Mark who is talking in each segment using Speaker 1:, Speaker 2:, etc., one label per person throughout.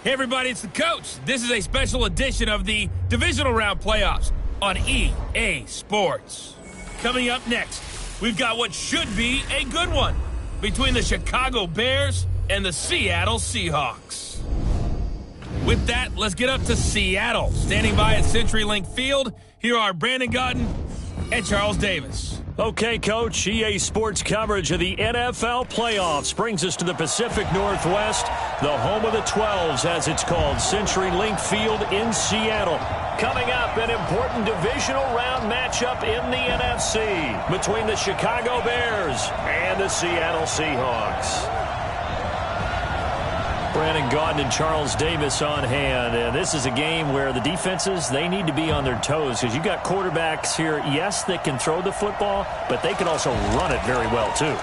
Speaker 1: Hey everybody, it's the coach. This is a special edition of the Divisional Round playoffs on EA Sports. Coming up next, we've got what should be a good one between the Chicago Bears and the Seattle Seahawks. With that, let's get up to Seattle. Standing by at CenturyLink Field, here are Brandon Gaudin and Charles Davis.
Speaker 2: Okay, Coach, EA Sports coverage of the NFL playoffs brings us to the Pacific Northwest, the home of the 12s, as it's called, CenturyLink Field in Seattle. Coming up, an important divisional round matchup in the NFC between the Chicago Bears and the Seattle Seahawks. Brandon Gaudin and Charles Davis on hand. And this is a game where the defenses, they need to be on their toes because you've got quarterbacks here, yes, that can throw the football, but they can also run it very well, too.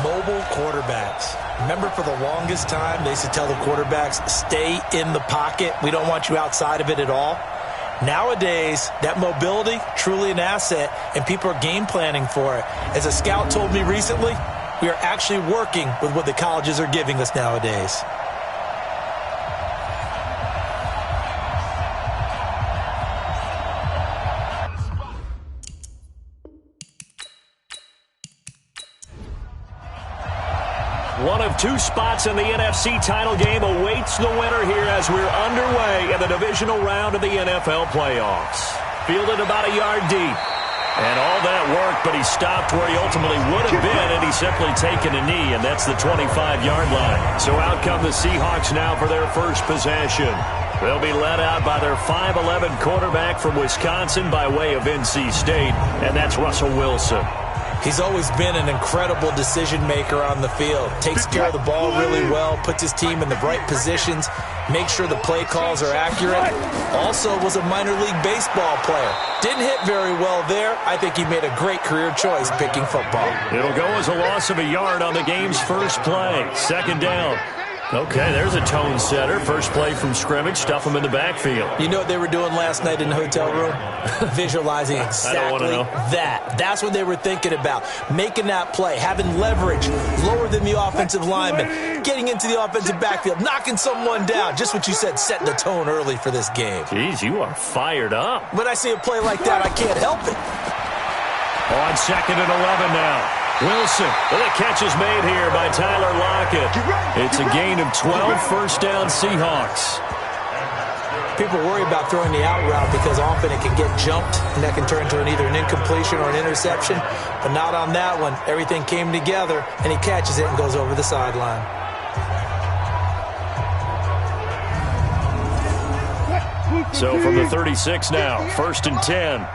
Speaker 3: Mobile quarterbacks. Remember, for the longest time, they used to tell the quarterbacks, stay in the pocket. We don't want you outside of it at all. Nowadays, that mobility, truly an asset, and people are game planning for it. As a scout told me recently, we are actually working with what the colleges are giving us nowadays.
Speaker 2: One of two spots in the NFC title game awaits the winner here as we're underway in the divisional round of the NFL playoffs. Fielded about a yard deep. And all that work, but he stopped where he ultimately would have been, and he's simply taken a knee, and that's the 25-yard line. So out come the Seahawks now for their first possession. They'll be led out by their 5'11 quarterback from Wisconsin by way of NC State, and that's Russell Wilson.
Speaker 3: He's always been an incredible decision maker on the field. Takes care of the ball really well, puts his team in the right positions, makes sure the play calls are accurate. Also was a minor league baseball player. Didn't hit very well there. I think he made a great career choice picking football.
Speaker 2: It'll go as a loss of a yard on the game's first play. Second down. Okay, there's a tone setter. First play from scrimmage, stuff him in the backfield.
Speaker 3: You know what they were doing last night in the hotel room? Visualizing exactly that. That's what they were thinking about. Making that play, having leverage, lower than the offensive lineman, getting into the offensive backfield, knocking someone down. Just what you said, setting the tone early for this game.
Speaker 2: Jeez, you are fired up.
Speaker 3: When I see a play like that, I can't help it.
Speaker 2: On second and 11 now. Wilson, and the catch is made here by Tyler Lockett. It's a gain of 12, first down Seahawks.
Speaker 3: People worry about throwing the out route because often it can get jumped, and that can turn into either an incompletion or an interception, but not on that one. Everything came together, and he catches it and goes over the sideline.
Speaker 2: So from the 36 now, first and 10.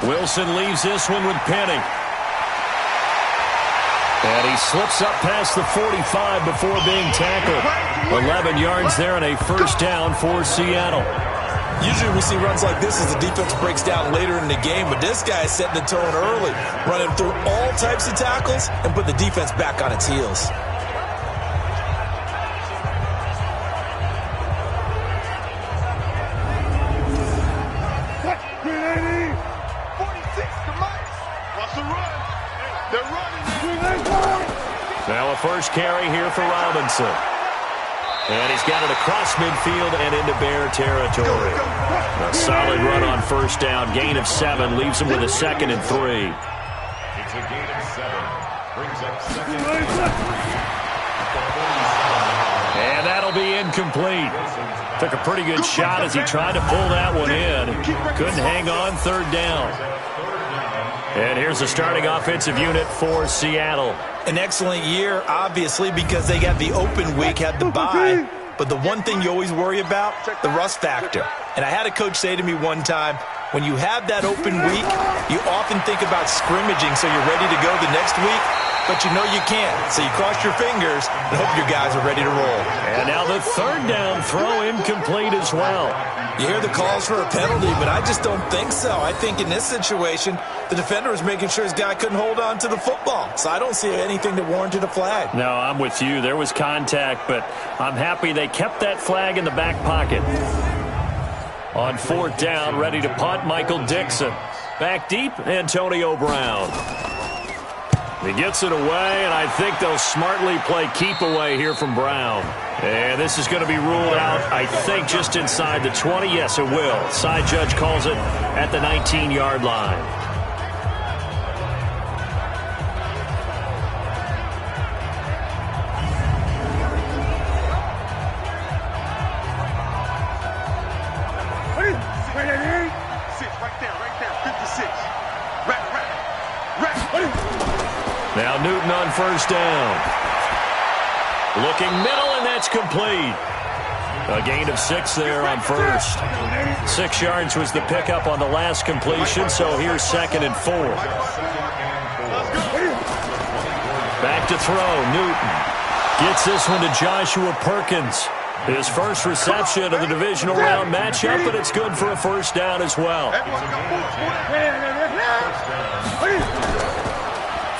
Speaker 2: Wilson leaves this one with Penny. And he slips up past the 45 before being tackled. 11 yards there and a first down for Seattle.
Speaker 3: Usually we see runs like this as the defense breaks down later in the game, but this guy is setting the tone early, running through all types of tackles and put the defense back on its heels.
Speaker 2: Now a first carry here for Robinson. And he's got it across midfield and into Bear territory. A solid run on first down. Gain of 7 leaves him with a second and 3.
Speaker 4: It's a gain of 7. Brings up second.
Speaker 2: And that'll be incomplete. Took a pretty good shot as he tried to pull that one in. Couldn't hang on, third down. And here's the starting offensive unit for Seattle.
Speaker 3: An excellent year, obviously, because they got the open week, had the bye. But the one thing you always worry about, the rust factor. And I had a coach say to me one time, when you have that open week, you often think about scrimmaging so you're ready to go the next week, but you know you can't. So you cross your fingers and hope your guys are ready to roll.
Speaker 2: And now the third down throw incomplete as well.
Speaker 3: You hear the calls for a penalty, but I just don't think so. I think in this situation, the defender was making sure his guy couldn't hold on to the football. So I don't see anything that warranted a flag.
Speaker 2: No, I'm with you. There was contact, but I'm happy they kept that flag in the back pocket. On fourth down, ready to punt, Michael Dixon. Back deep, Antonio Brown. He gets it away, and I think they'll smartly play keep away here from Brown. And this is going to be ruled out, I think, just inside the 20. Yes, it will. Side judge calls it at the 19-yard line. Now Newton on first down. Looking middle, and that's complete. A gain of 6 there on first. 6 yards was the pickup on the last completion, so here's 2nd and 4. Back to throw, Newton. Gets this one to Joshua Perkins. His first reception of the divisional round matchup, but it's good for a first down as well.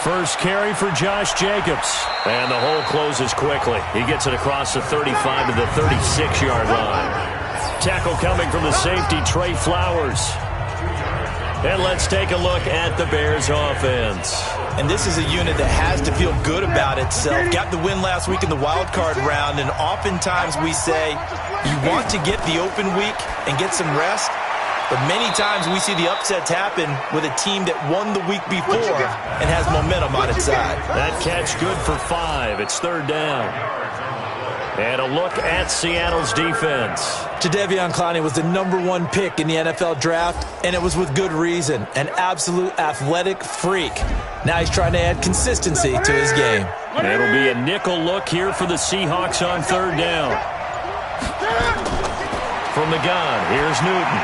Speaker 2: First carry for Josh Jacobs. And the hole closes quickly. He gets it across the 35 to the 36-yard line. Tackle coming from the safety, Trey Flowers. And let's take a look at the Bears offense.
Speaker 3: And this is a unit that has to feel good about itself. Got the win last week in the wild card round, and oftentimes we say you want to get the open week and get some rest. But many times we see the upsets happen with a team that won the week before and has momentum on its side.
Speaker 2: That catch good for 5. It's 3rd down. And a look at Seattle's defense.
Speaker 3: Jadeveon Clowney was the #1 pick in the NFL draft, and it was with good reason. An absolute athletic freak. Now he's trying to add consistency to his game.
Speaker 2: It'll be a nickel look here for the Seahawks on 3rd down. From the gun, here's Newton.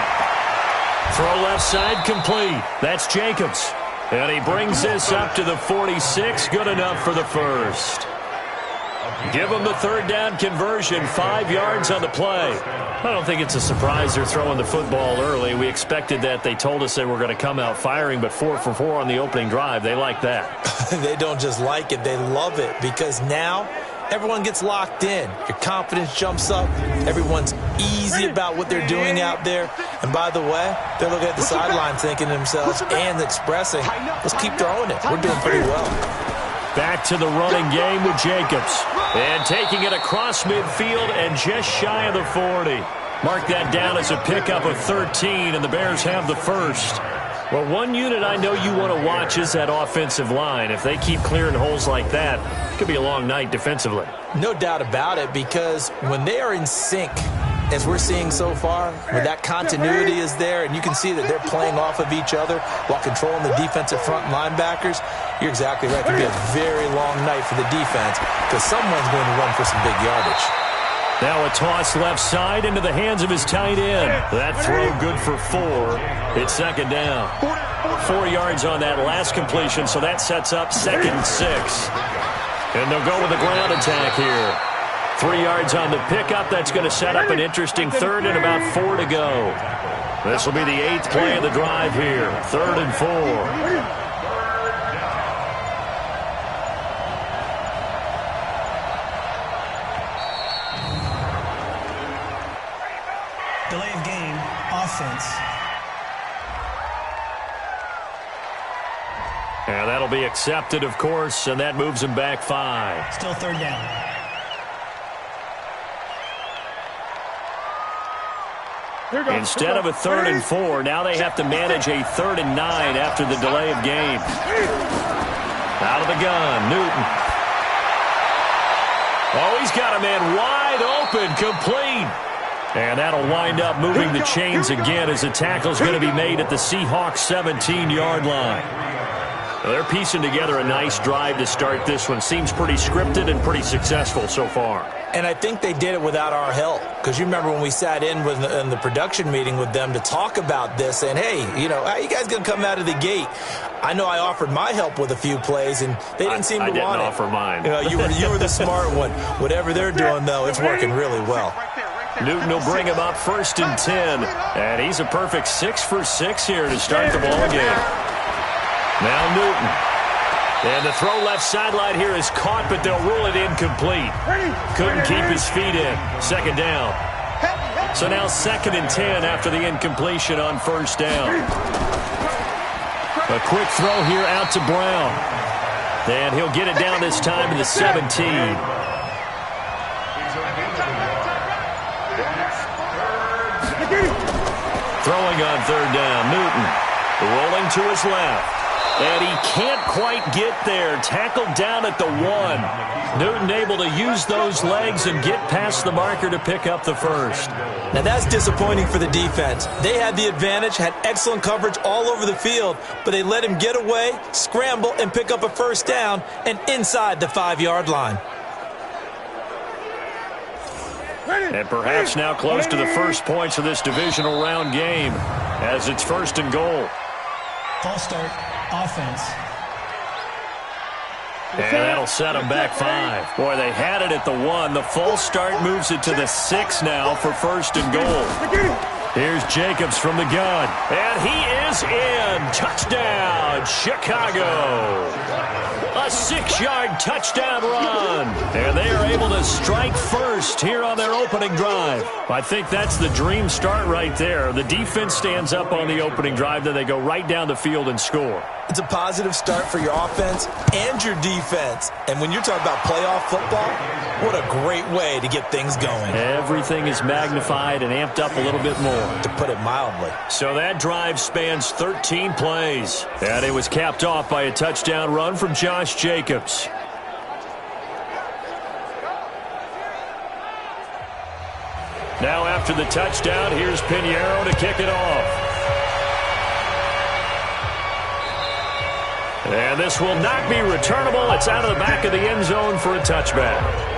Speaker 2: Throw left side complete. That's Jacobs. And he brings this up to the 46. Good enough for the first. Give them the 3rd down conversion. 5 yards on the play. I don't think it's a surprise they're throwing the football early. We expected that. They told us they were going to come out firing, but 4 for 4 on the opening drive. They like that.
Speaker 3: They don't just like it. They love it because now everyone gets locked in. Your confidence jumps up. Everyone's easy about what they're doing out there. And by the way, they're looking at the sideline thinking to themselves and expressing, let's keep throwing it. We're doing pretty well.
Speaker 2: Back to the running game with Jacobs. And taking it across midfield and just shy of the 40. Mark that down as a pickup of 13, and the Bears have the first. Well, one unit I know you want to watch is that offensive line. If they keep clearing holes like that, it could be a long night defensively.
Speaker 3: No doubt about it, because when they are in sync, as we're seeing so far, when that continuity is there and you can see that they're playing off of each other while controlling the defensive front linebackers, you're exactly right. It could be a very long night for the defense because someone's going to run for some big yardage.
Speaker 2: Now a toss left side into the hands of his tight end. That throw good for 4. It's 2nd down. 4 yards on that last completion, so that sets up 2nd and 6. And they'll go with the ground attack here. 3 yards on the pickup. That's going to set up an interesting 3rd and about 4 to go. This will be the 8th play of the drive here. 3rd and 4.
Speaker 5: Delay of game, offense.
Speaker 2: And that'll be accepted, of course, and that moves him back 5.
Speaker 5: Still 3rd down.
Speaker 2: Instead of a 3rd and 4, now they have to manage a 3rd and 9 after the delay of game. Out of the gun, Newton. Oh, he's got a man wide open, complete. And that'll wind up moving the chains again as the tackle's going to be made at the Seahawks 17-yard line. Well, they're piecing together a nice drive to start this one. Seems pretty scripted and pretty successful so far.
Speaker 3: And I think they did it without our help. Because you remember when we sat in the production meeting with them to talk about this, and hey, you know, how you guys going to come out of the gate? I know I offered my help with a few plays, and they didn't seem to want it.
Speaker 2: I didn't offer mine.
Speaker 3: You know, you were the smart one. Whatever they're doing, though, it's working really well.
Speaker 2: Newton will bring him up 1st and 10. And he's a perfect 6 for 6 here to start the ball game. Now Newton. And the throw left sideline here is caught, but they'll rule it incomplete. Couldn't keep his feet in. 2nd down. So now 2nd and 10 after the incompletion on 1st down. A quick throw here out to Brown. And he'll get it down this time to the 17. Throwing on third down, Newton. Rolling to his left. And he can't quite get there. Tackled down at the 1. Newton able to use those legs and get past the marker to pick up the first.
Speaker 3: Now that's disappointing for the defense. They had the advantage, had excellent coverage all over the field, but they let him get away, scramble, and pick up a first down and inside the 5-yard line.
Speaker 2: And perhaps now close to the first points of this divisional round game as it's 1st and goal.
Speaker 5: False start, offense.
Speaker 2: And that'll set them back 5. Boy, they had it at the 1. The false start moves it to the 6 now for 1st and goal. Here's Jacobs from the gun. And he is in. Touchdown, Chicago. A 6-yard touchdown run. And they are able to strike first here on their opening drive. I think that's the dream start right there. The defense stands up on the opening drive, then they go right down the field and score.
Speaker 3: It's a positive start for your offense and your defense. And when you're talking about playoff football, what a great way to get things going.
Speaker 2: Everything is magnified and amped up a little bit more.
Speaker 3: To put it mildly.
Speaker 2: So that drive spans 13 plays. And it was capped off by a touchdown run from Josh Jacobs. Now after the touchdown, here's Pinheiro to kick it off. And this will not be returnable. It's out of the back of the end zone for a touchback.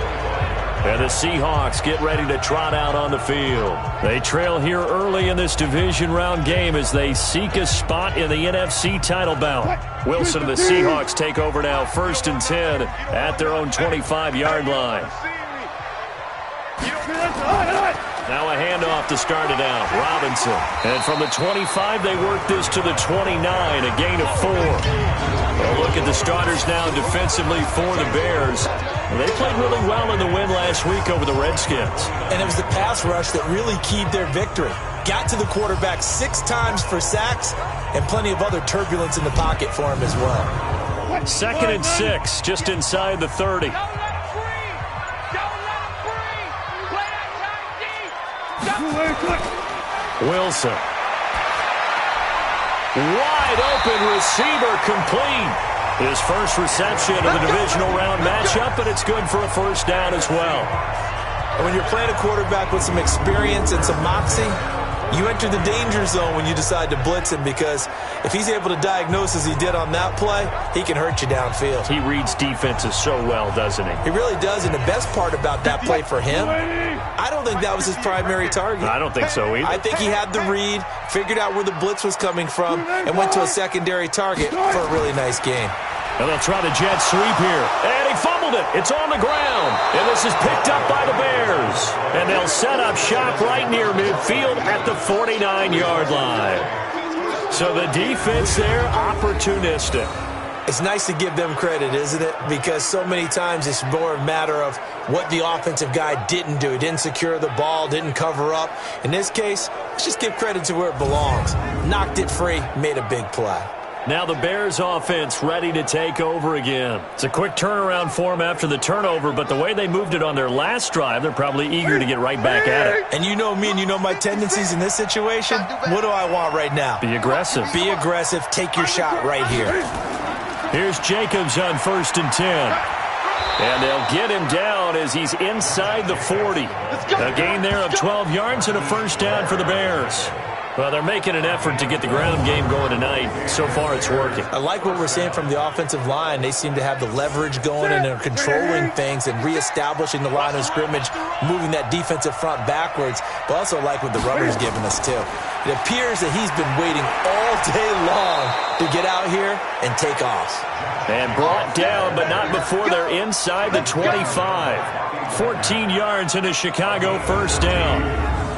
Speaker 2: And the Seahawks get ready to trot out on the field. They trail here early in this division round game as they seek a spot in the NFC title bout. Wilson and the Seahawks take over now, 1st and 10 at their own 25-yard line. Now a handoff to start it out. Robinson. And from the 25, they work this to the 29, a gain of 4. Well, look at the starters now defensively for the Bears. They played really well in the win last week over the Redskins. And it was the pass rush that really keyed their victory. Got to the quarterback 6 times for sacks and plenty of other turbulence in the pocket for him as well. 2nd and 6, just inside the 30. Wilson. Wide open receiver complete. His first reception of the divisional round matchup, but it's good for a first down as well. When you're playing a quarterback with some experience and some moxie, you enter the danger zone when you decide to blitz him, because if he's able to diagnose as he did on that play, he can hurt you downfield. He reads defenses so well, doesn't he? He really does, and the best part about that play for him, I don't think that was his primary target. I don't think so either. I think he had the read, figured out where the blitz was coming from, and went to a secondary target for a really nice game. And they'll try the jet sweep here. And he fumbled it. It's on the ground. And this is picked up by the Bears. And they'll set up shop right near midfield at the 49-yard line. So the defense there, opportunistic. It's nice to give them credit, isn't it? Because so many times it's more a matter of what the offensive guy didn't do. He didn't secure the ball, didn't cover up. In this case, let's just give credit to where it belongs. Knocked it free, made a big play. Now the Bears offense ready to take over again. It's a quick turnaround for them after the turnover, but the way they moved it on their last drive, they're probably eager to get right back at it. And you know me and you know my tendencies in this situation. What do I want right now? Be aggressive. Be aggressive. Take your shot right here. Here's Jacobs on 1st and 10. And they'll get him down as he's inside the 40. A gain there of 12 yards and a first down for the Bears. Well, they're making an effort to get the ground game going tonight. So far, it's working. I like what we're seeing from the offensive line. They seem to have the leverage going and they're controlling things and reestablishing the line of scrimmage, moving that defensive front backwards. But also like what the runner's giving us, too. It appears that he's been waiting all day long to get out here and take off. And brought down, but not before they're inside the 25. 14 yards in a Chicago first down.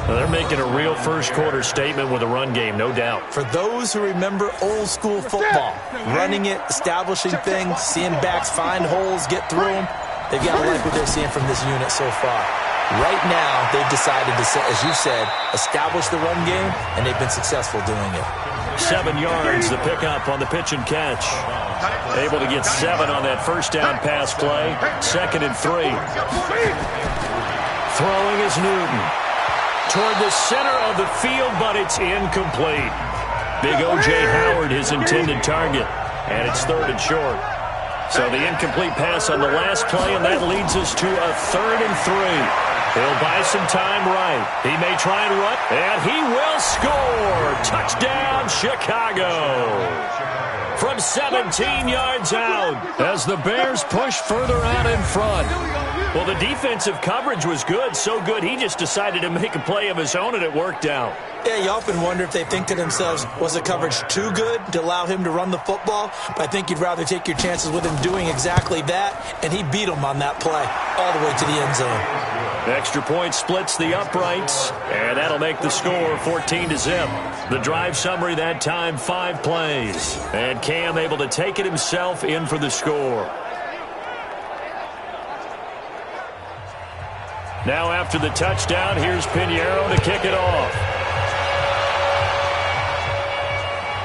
Speaker 2: Well, they're making a real first-quarter statement with a run game, no doubt. For those who remember old-school football, running it, establishing things, seeing backs find holes, get through them, they've got to like what they're seeing from this unit so far. Right now, they've decided to, as you said, establish the run game, and they've been successful doing it. 7 yards, the pickup on the pitch and catch. Able to get 7 on that first down pass play. 2nd and 3. Throwing is Newton. Toward the center of the field, but it's incomplete. Big O.J. Howard, his intended target. And it's 3rd and short. So the incomplete pass on the last play, and that leads us to a 3rd and 3. He'll buy some time right. He may try and run, and he will score. Touchdown, Chicago. From 17 yards out as the Bears push further out in front. Well, the defensive coverage was good, so good he just decided to make a play of his own, and it worked out.
Speaker 3: Yeah, you often wonder if they think to themselves, was the coverage too good to allow him to run the football? But I think you'd rather take your chances with him doing exactly that, and he beat him on that play all the way to the end zone.
Speaker 2: Extra point splits the uprights, and that'll make the score 14-0. The drive summary that time, 5 plays. And Cam able to take it himself in for the score. Now after the touchdown, here's Pinheiro to kick it off.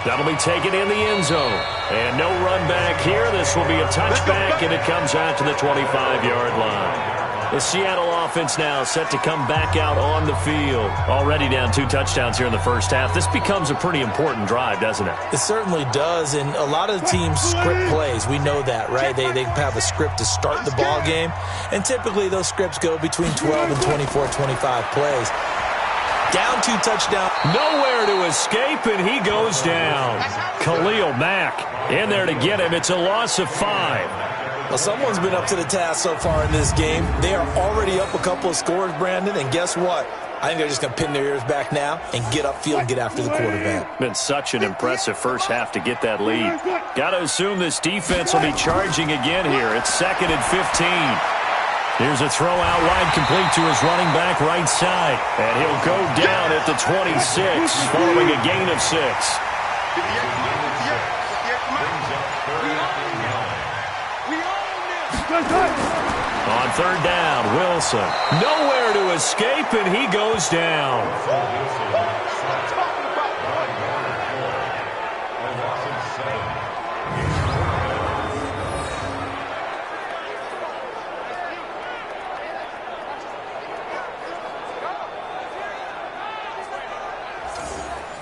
Speaker 2: That'll be taken in the end zone. And no run back here. This will be a touchback, and it comes out to the 25-yard line. The Seattle offense now set to come back out on the field. Already down 2 touchdowns here in the first half. This becomes a pretty important drive, doesn't it?
Speaker 3: It certainly does, and a lot of the teams script plays. We know that, right? They have a script to start the ball game, and typically those scripts go between 12 and 24, 25 plays. Down 2 touchdowns.
Speaker 2: Nowhere to escape, and he goes down. Khalil Mack in there to get him. It's a loss of 5.
Speaker 3: Well, someone's been up to the task so far in this game. They are already up a couple of scores, Brandon, and guess what? I think they're just going to pin their ears back now and get upfield and get after the quarterback.
Speaker 2: Been such an impressive first half to get that lead. Got to assume this defense will be charging again here. It's 2nd and 15. Here's a throw out wide, complete to his running back right side. And he'll go down at the 26 following a gain of 6. On 3rd down, Wilson. Nowhere to escape, and he goes down.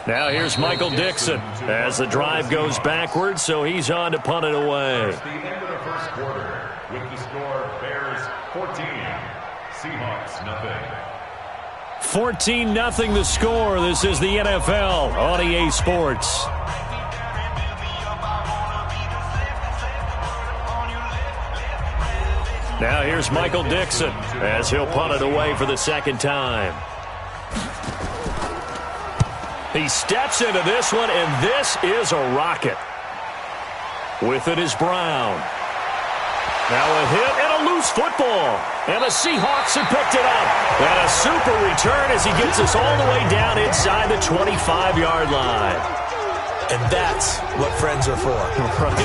Speaker 2: Now here's Michael Dixon as the drive goes backwards, so he's on to punt it away.
Speaker 4: The end of the first quarter with the score Bears 14, Seahawks nothing.
Speaker 2: 14-0 the score. This is the NFL on EA Sports. Now here's Michael Dixon as he'll punt it away for the 2nd time. He steps into this one, and this is a rocket. With it is Brown. Now a hit and a loose football. And the Seahawks have picked it up. And a super return as he gets us all the way down inside the 25-yard line.
Speaker 3: And that's what friends are for.
Speaker 2: Right.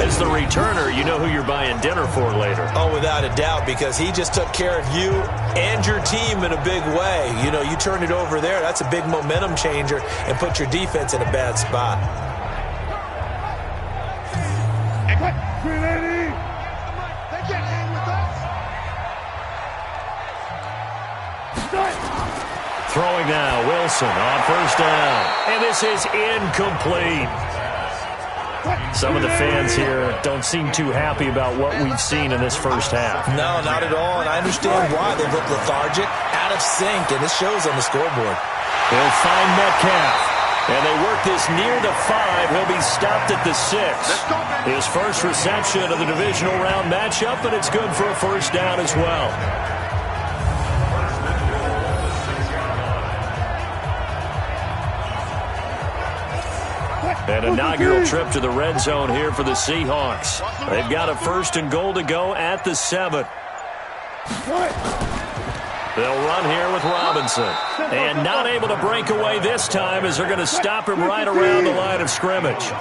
Speaker 2: As the returner, you know who you're buying dinner for later.
Speaker 3: Oh, without a doubt, because he just took care of you and your team in a big way. You know, you turn it over there, that's a big momentum changer and put your defense in a bad spot.
Speaker 2: Throwing now, Wilson on 1st down. And this is incomplete. Some of the fans here don't seem too happy about what we've seen in this first half.
Speaker 3: No, not at all, and I understand why. They look lethargic, out of sync, and this shows on the scoreboard.
Speaker 2: He'll find Metcalf. And they work this near the 5. He'll be stopped at the 6. His first reception of the divisional round matchup, and it's good for a 1st down as well. An inaugural trip to the red zone here for the Seahawks. They've got a 1st and goal to go at the 7. They'll run here with Robinson. And not able to break away this time as they're going to stop him right around the line of scrimmage.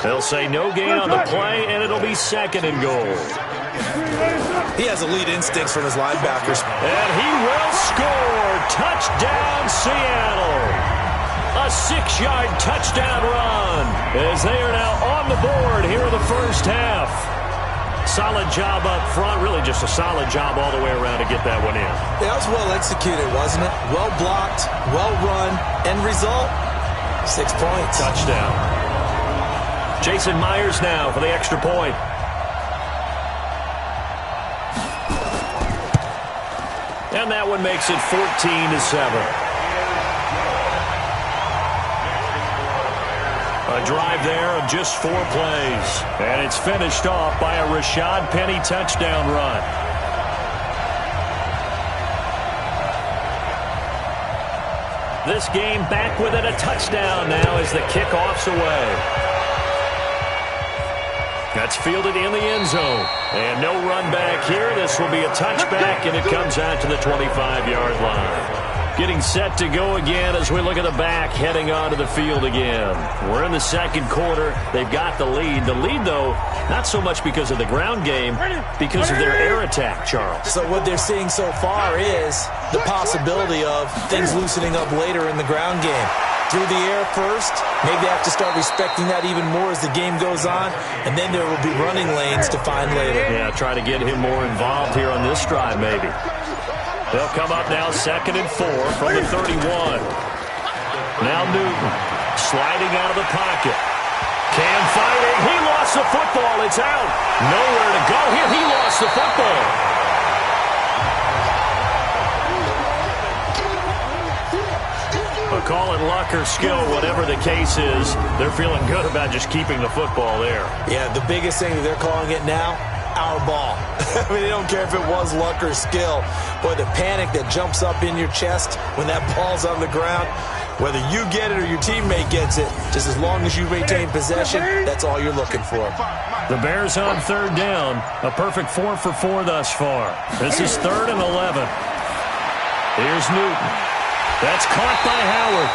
Speaker 2: They'll say no gain on the play, and it'll be 2nd and goal.
Speaker 3: He has elite instincts from his linebackers.
Speaker 2: And he will score. Touchdown, Seattle. A 6-yard touchdown run as they are now on the board here in the first half. Solid job up front, really just a solid job all the way around to get that one in.
Speaker 3: Yeah, that was well executed, wasn't it? Well blocked, well run, end result, 6 points.
Speaker 2: Touchdown. Jason Myers now for the extra point. And that one makes it 14-7. A drive there of just 4 plays. And it's finished off by a Rashad Penny touchdown run. This game back within a touchdown now as the kickoff's away. That's fielded in the end zone. And no run back here. This will be a touchback, and it comes out to the 25-yard line. Getting set to go again as we look at the back heading onto the field again. We're in the second quarter. They've got the lead. The lead, though, not so much because of the ground game, because of their air attack, Charles.
Speaker 3: So what they're seeing so far is the possibility of things loosening up later in the ground game. Through the air first, maybe they have to start respecting that even more as the game goes on, and then there will be running lanes to find later.
Speaker 2: Yeah, try to get him more involved here on this drive, maybe. They'll come up now 2nd and 4 from the 31. Now Newton sliding out of the pocket. Cam fighting. He lost the football. It's out. Nowhere to go here. He lost the football. But call it luck or skill, whatever the case is, they're feeling good about just keeping the football there.
Speaker 3: Yeah, the biggest thing that they're calling it now, our ball. I mean, they don't care if it was luck or skill. Boy, the panic that jumps up in your chest when that ball's on the ground, whether you get it or your teammate gets it, just as long as you retain possession, that's all you're looking for.
Speaker 2: The Bears on 3rd down. A perfect 4 for 4 thus far. This is 3rd and 11. Here's Newton. That's caught by Howard.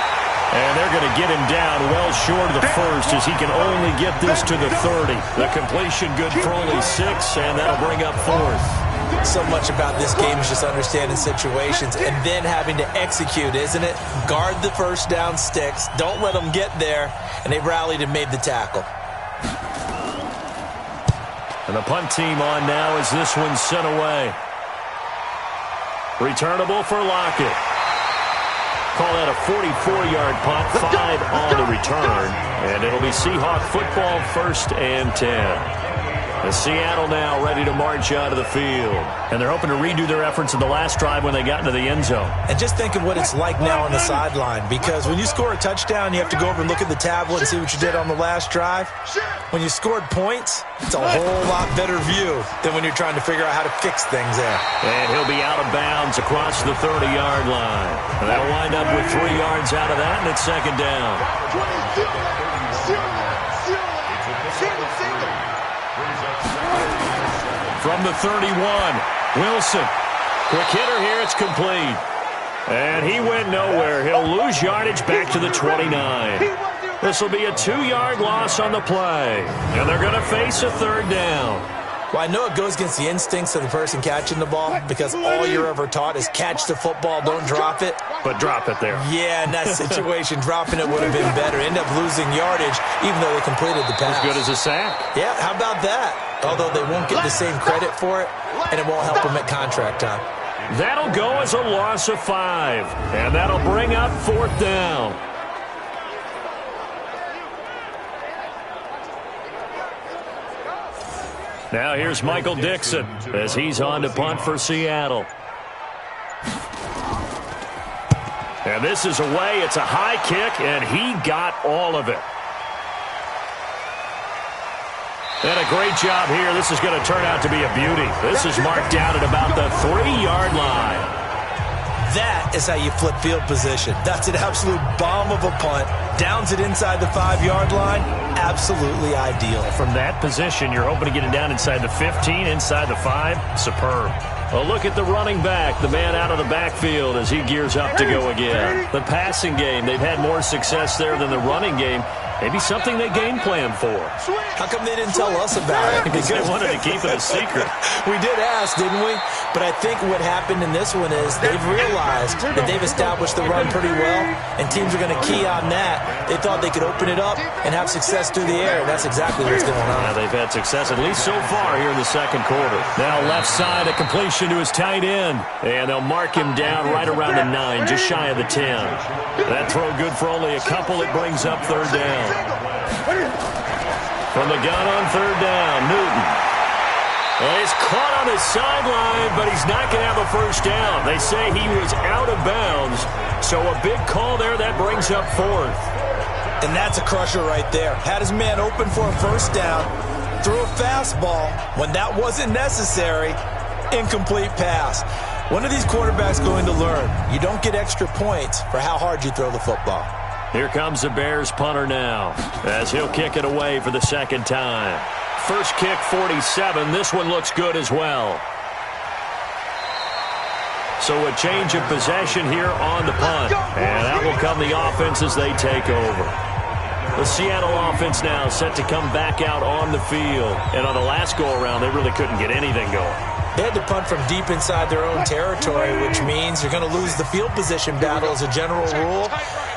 Speaker 2: And they're going to get him down well short of the first as he can only get this to the 30. The completion good for only 6, and that'll bring up 4th.
Speaker 3: So much about this game is just understanding situations and then having to execute, isn't it? Guard the first down sticks. Don't let them get there. And they rallied and made the tackle.
Speaker 2: And the punt team on now as this one's sent away. Returnable for Lockett. Call that a 44-yard punt, 5 on the return. And it'll be Seahawk football, 1st and 10. And Seattle now ready to march out of the field. And they're hoping to redo their efforts in the last drive when they got into the end zone.
Speaker 3: And just think of what it's like now on the sideline, because when you score a touchdown, you have to go over and look at the tablet and see what you did on the last drive. When you scored points, it's a whole lot better view than when you're trying to figure out how to fix things there.
Speaker 2: And he'll be out of bounds across the 30-yard line. And they'll wind up with 3 yards out of that, and it's 2nd down. From the 31, Wilson. Quick hitter here, it's complete. And he went nowhere. He'll lose yardage back to the 29. This will be a 2-yard loss on the play. And they're going to face a 3rd down.
Speaker 3: Well, I know it goes against the instincts of the person catching the ball because all you're ever taught is catch the football, don't drop it.
Speaker 2: But drop it there.
Speaker 3: Yeah, in that situation, dropping it would have been better. End up losing yardage even though they completed the pass.
Speaker 2: As good as a sack.
Speaker 3: Yeah, how about that? Although they won't get the same credit for it, and it won't help them at contract time.
Speaker 2: That'll go as a loss of 5. And that'll bring up 4th down. Now here's Michael Dixon as he's on to punt for Seattle. And this is away. It's a high kick, and he got all of it. And a great job here. This is going to turn out to be a beauty. This is marked down at about the 3-yard line.
Speaker 3: That is how you flip field position. That's an absolute bomb of a punt. Downs it inside the 5-yard line. Absolutely ideal.
Speaker 2: From that position, you're hoping to get it down inside the 15, inside the 5. Superb. A look at the running back, the man out of the backfield as he gears up to go again. The passing game, they've had more success there than the running game. Maybe something they game plan for.
Speaker 3: How come they didn't tell us about it?
Speaker 2: Because they wanted to keep it a secret.
Speaker 3: We did ask, didn't we? But I think what happened in this one is they've realized that they've established the run pretty well, and teams are going to key on that. They thought they could open it up and have success through the air, and that's exactly what's going on.
Speaker 2: Yeah, they've had success, at least so far here in the second quarter. Now left side, a completion to his tight end, and they'll mark him down right around the 9, just shy of the 10. That throw good for only a couple. It brings up third down. From the gun on third down, Newton. Well, he's caught on the sideline, but he's not going to have a first down. They say he was out of bounds, so a big call there. That brings up fourth.
Speaker 3: And that's a crusher right there. Had his man open for a first down, threw a fastball when that wasn't necessary, incomplete pass. When are these quarterbacks going to learn? You don't get extra points for how hard you throw the football.
Speaker 2: Here comes the Bears punter now, as he'll kick it away for the second time. First kick, 47. This one looks good as well. So a change of possession here on the punt. And out will come the offense as they take over. The Seattle offense now set to come back out on the field. And on the last go-around, they really couldn't get anything going.
Speaker 3: They had to punt from deep inside their own territory, which means you're going to lose the field position battle as a general rule.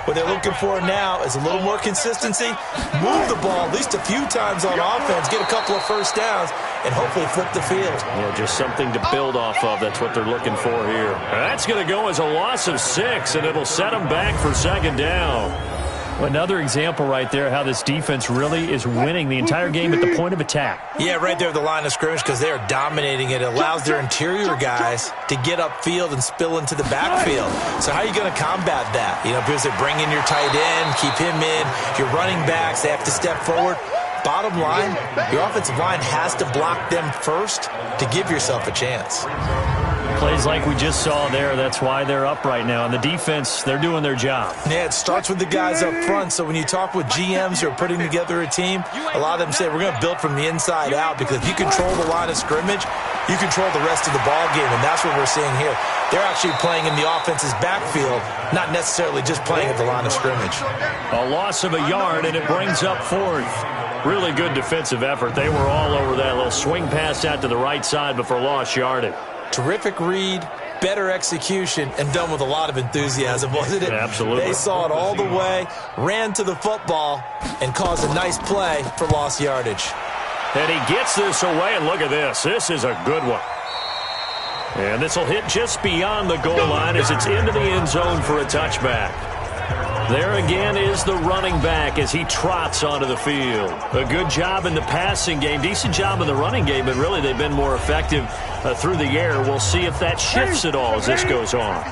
Speaker 3: What they're looking for now is a little more consistency, move the ball at least a few times on offense, get a couple of first downs, and hopefully flip the field.
Speaker 2: Yeah, just something to build off of. That's what they're looking for here. That's going to go as a loss of 6, and it'll set them back for second down.
Speaker 6: Another example right there how this defense really is winning the entire game at the point of attack.
Speaker 3: Yeah, right there at the line of scrimmage because they are dominating it. It allows their interior guys to get upfield and spill into the backfield. So how are you going to combat that? You know, because they bring in your tight end, keep him in. Your running backs, they have to step forward. Bottom line, your offensive line has to block them first to give yourself a chance.
Speaker 6: Plays like we just saw there, that's why they're up right now. And the defense, they're doing their job.
Speaker 3: Yeah, it starts with the guys up front. So when you talk with GMs who are putting together a team, a lot of them say we're going to build from the inside out because if you control the line of scrimmage, you control the rest of the ball game, and that's what we're seeing here. They're actually playing in the offense's backfield, not necessarily just playing at the line of scrimmage.
Speaker 2: A loss of a yard, and it brings up fourth. Really good defensive effort. They were all over that little swing pass out to the right side before lost yardage.
Speaker 3: Terrific read, better execution, and done with a lot of enthusiasm, wasn't it?
Speaker 2: Absolutely.
Speaker 3: They saw it all the way, ran to the football, and caused a nice play for lost yardage.
Speaker 2: And he gets this away, and look at this. This is a good one. And this will hit just beyond the goal line as it's into the end zone for a touchback. There again is the running back as he trots onto the field. A good job in the passing game, decent job in the running game, but really they've been more effective through the air. We'll see if that shifts at all as this goes on.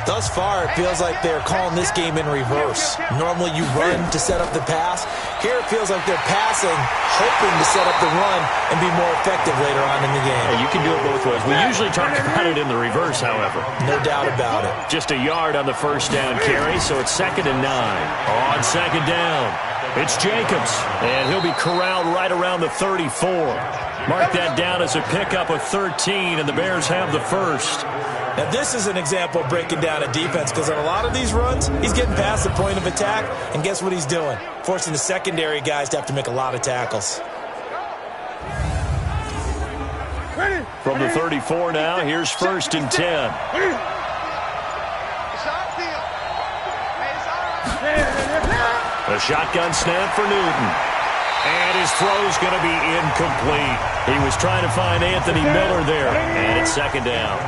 Speaker 3: Thus far, it feels like they're calling this game in reverse. Normally you run to set up the pass. Here it feels like they're passing, hoping to set up the run and be more effective later on in the game.
Speaker 2: Yeah, you can do it both ways. We usually talk about it in the reverse, however.
Speaker 3: No doubt about it.
Speaker 2: Just a yard on the first down carry, so it's 2nd and 9. On second down, it's Jacobs, and he'll be corralled right around the 34. Mark that down as a pickup of 13, and the Bears have the first.
Speaker 3: Now, this is an example of breaking down a defense because on a lot of these runs, he's getting past the point of attack, and guess what he's doing? Forcing the secondary guys to have to make a lot of tackles.
Speaker 2: From the 34 now, here's 1st and 10. A shotgun snap for Newton. And his throw's going to be incomplete. He was trying to find Anthony Miller there, and it's 2nd down.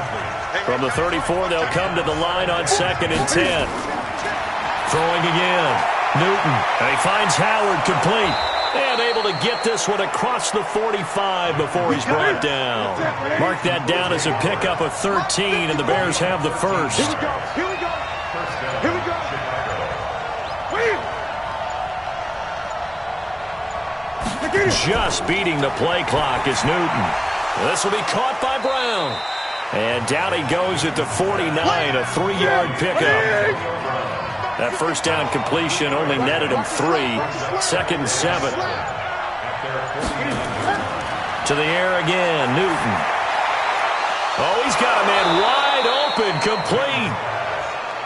Speaker 2: From the 34, they'll come to the line on 2nd and 10. Throwing again. Newton. And he finds Howard complete. And able to get this one across the 45 before he's brought down. Mark that down as a pickup of 13, and the Bears have the first.
Speaker 4: Here we go. Here we go.
Speaker 2: Just beating the play clock is Newton. This will be caught by Brown. And down he goes at the 49, a 3-yard pickup. That first down completion only netted him 3. 2nd and 7. To the air again, Newton. Oh, he's got a man wide open, complete.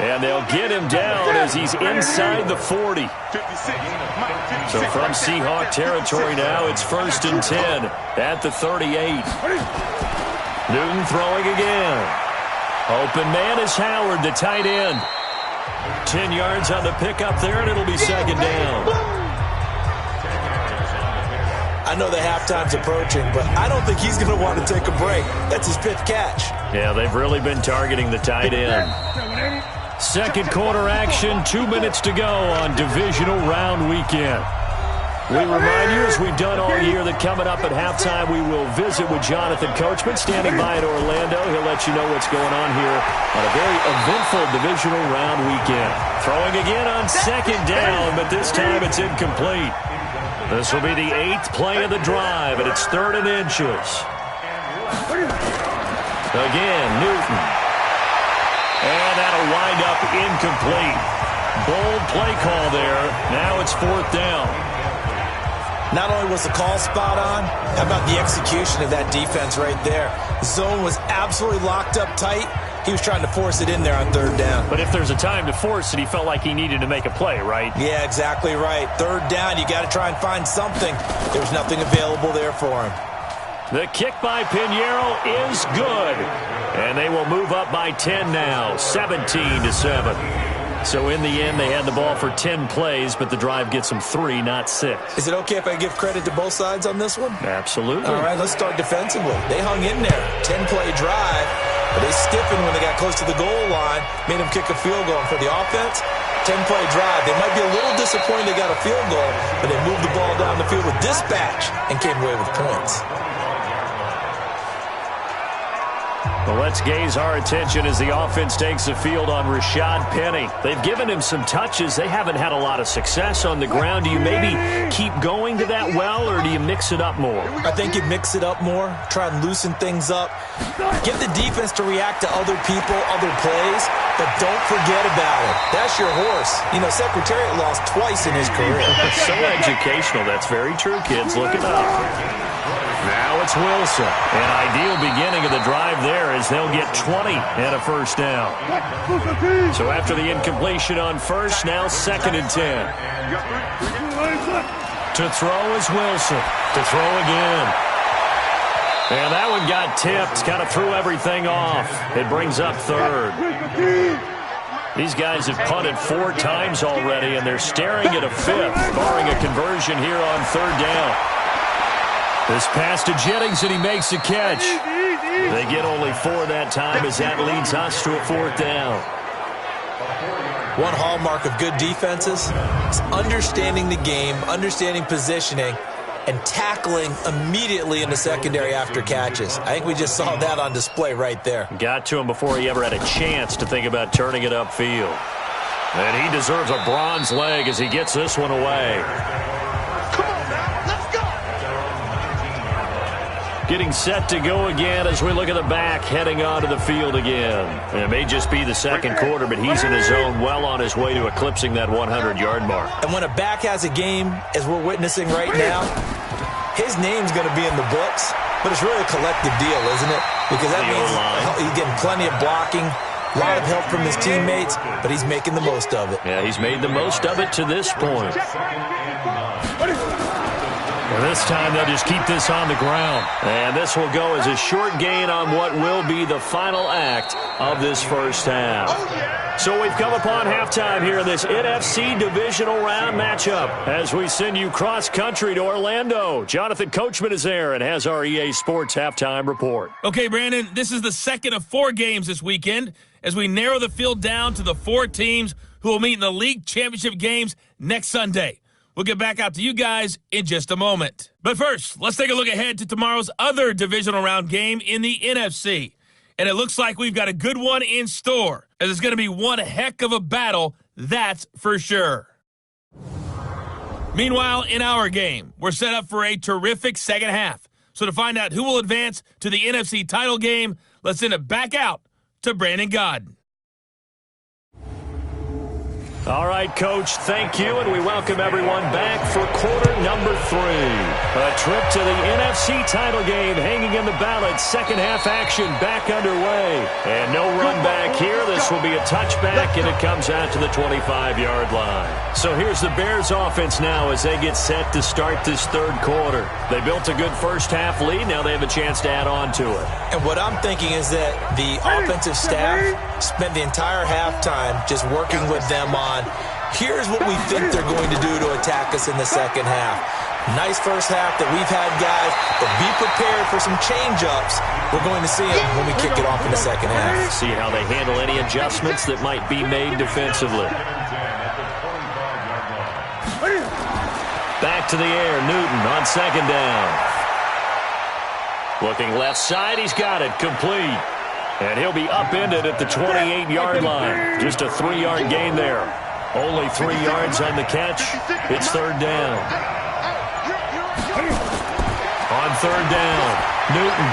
Speaker 2: And they'll get him down as he's inside the 40. So from Seahawk territory now, it's 1st and 10 at the 38. Newton throwing again. Open man is Howard, the tight end. 10 yards on the pickup there, and it'll be 2nd down.
Speaker 3: I know the halftime's approaching, but I don't think he's going to want to take a break. That's his 5th catch.
Speaker 2: Yeah, they've really been targeting the tight end. Second quarter action, 2 minutes to go on Divisional Round weekend. We remind you, as we've done all year, that coming up at halftime, we will visit with Jonathan Coachman, standing by in Orlando. He'll let you know what's going on here on a very eventful Divisional Round weekend. Throwing again on 2nd down, but this time it's incomplete. This will be the 8th play of the drive, and it's 3rd and inches. Again, Newton. And that'll wind up incomplete. Bold play call there. Now it's 4th down.
Speaker 3: Not only was the call spot on, how about the execution of that defense right there? The zone was absolutely locked up tight. He was trying to force it in there on 3rd down.
Speaker 6: But if there's a time to force it, he felt like he needed to make a play, right?
Speaker 3: Yeah, exactly right. 3rd down, you got to try and find something. There was nothing available there for him.
Speaker 2: The kick by Pinheiro is good. And they will move up by 10 now, 17-7. So in the end, they had the ball for 10 plays, but the drive gets them 3, not 6.
Speaker 3: Is it okay if I give credit to both sides on this one?
Speaker 2: Absolutely.
Speaker 3: All right, let's start defensively. They hung in there. 10-play drive, but they stiffened when they got close to the goal line, made them kick a field goal. And for the offense, 10-play drive. They might be a little disappointed they got a field goal, but they moved the ball down the field with dispatch and came away with points.
Speaker 2: Well, let's gaze our attention as the offense takes the field on Rashad Penny. They've given him some touches. They haven't had a lot of success on the ground. Do you maybe keep going to that well, or do you mix it up more?
Speaker 3: I think you mix it up more, try and loosen things up. Get the defense to react to other people, other plays, but don't forget about it. That's your horse. You know, Secretariat lost twice in his career.
Speaker 2: So educational. That's very true, kids. Look it up. Now it's Wilson. An ideal beginning of the drive there as they'll get 20 and a 1st down. So after the incompletion on 1st, now 2nd and 10. To throw is Wilson. To throw again. And that one got tipped. Kind of threw everything off. It brings up 3rd. These guys have punted 4 times already, and they're staring at a 5th, barring a conversion here on 3rd down. This pass to Jennings, and he makes the catch. They get only 4 that time as that leads us to a 4th down.
Speaker 3: One hallmark of good defenses is understanding the game, understanding positioning, and tackling immediately in the secondary after catches. I think we just saw that on display right there.
Speaker 2: Got to him before he ever had a chance to think about turning it upfield. And he deserves a bronze leg as he gets this one away. Getting set to go again as we look at the back heading onto the field again. And it may just be the 2nd quarter, but he's in his zone well on his way to eclipsing that 100-yard mark.
Speaker 3: And when a back has a game, as we're witnessing right now, his name's going to be in the books, but it's really a collective deal, isn't it? Because that means he's getting plenty of blocking, a lot of help from his teammates, but he's making the most of it.
Speaker 2: Yeah, he's made the most of it to this point. Well, this time they'll just keep this on the ground. And this will go as a short gain on what will be the final act of this 1st half. So we've come upon halftime here in this NFC Divisional Round matchup as we send you cross-country to Orlando. Jonathan Coachman is there and has our EA Sports halftime report.
Speaker 1: Okay, Brandon, this is the 2nd of 4 games this weekend as we narrow the field down to the 4 teams who will meet in the league championship games next Sunday. We'll get back out to you guys in just a moment. But first, let's take a look ahead to tomorrow's other divisional round game in the NFC. And it looks like we've got a good one in store, as it's going to be one heck of a battle, that's for sure. Meanwhile, in our game, we're set up for a terrific second half. So to find out who will advance to the NFC title game, let's send it back out to Brandon Godden.
Speaker 2: All right, Coach, thank you, and we welcome everyone back for quarter number 3. A trip to the NFC title game hanging in the balance. Second half action back underway. And no run back here. This will be a touchback, and it comes out to the 25-yard line. So here's the Bears offense now as they get set to start this third quarter. They built a good first half lead. Now they have a chance to add on to it.
Speaker 3: And what I'm thinking is that the offensive staff spent the entire halftime just working with them on, here's what we think they're going to do to attack us in the second half. Nice first half that we've had, guys, but be prepared for some change-ups. We're going to see them when we kick it off in the second half.
Speaker 2: See how they handle any adjustments that might be made defensively. Back to the air, Newton on second down. Looking left side, he's got it, complete. And he'll be upended at the 28-yard line. Just a 3-yard gain there. Only 3 yards on the catch. It's third down. On third down, Newton.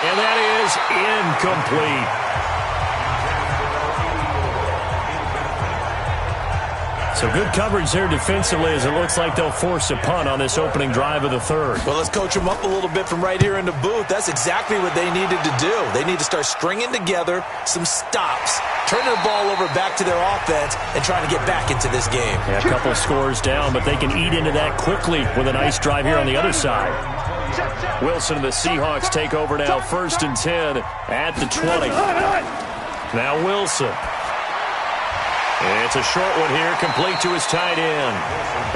Speaker 2: And that is incomplete. So good coverage there defensively as it looks like they'll force a punt on this opening drive of the third.
Speaker 3: Well, let's coach them up a little bit from right here in the booth. That's exactly what they needed to do. They need to start stringing together some stops, turn their ball over back to their offense, and trying to get back into this game.
Speaker 6: Yeah, a couple scores down, but they can eat into that quickly with a nice drive here on the other side. Wilson and the Seahawks take over now, 1st and 10 at the 20. Now Wilson. It's a short one here, complete to his tight end.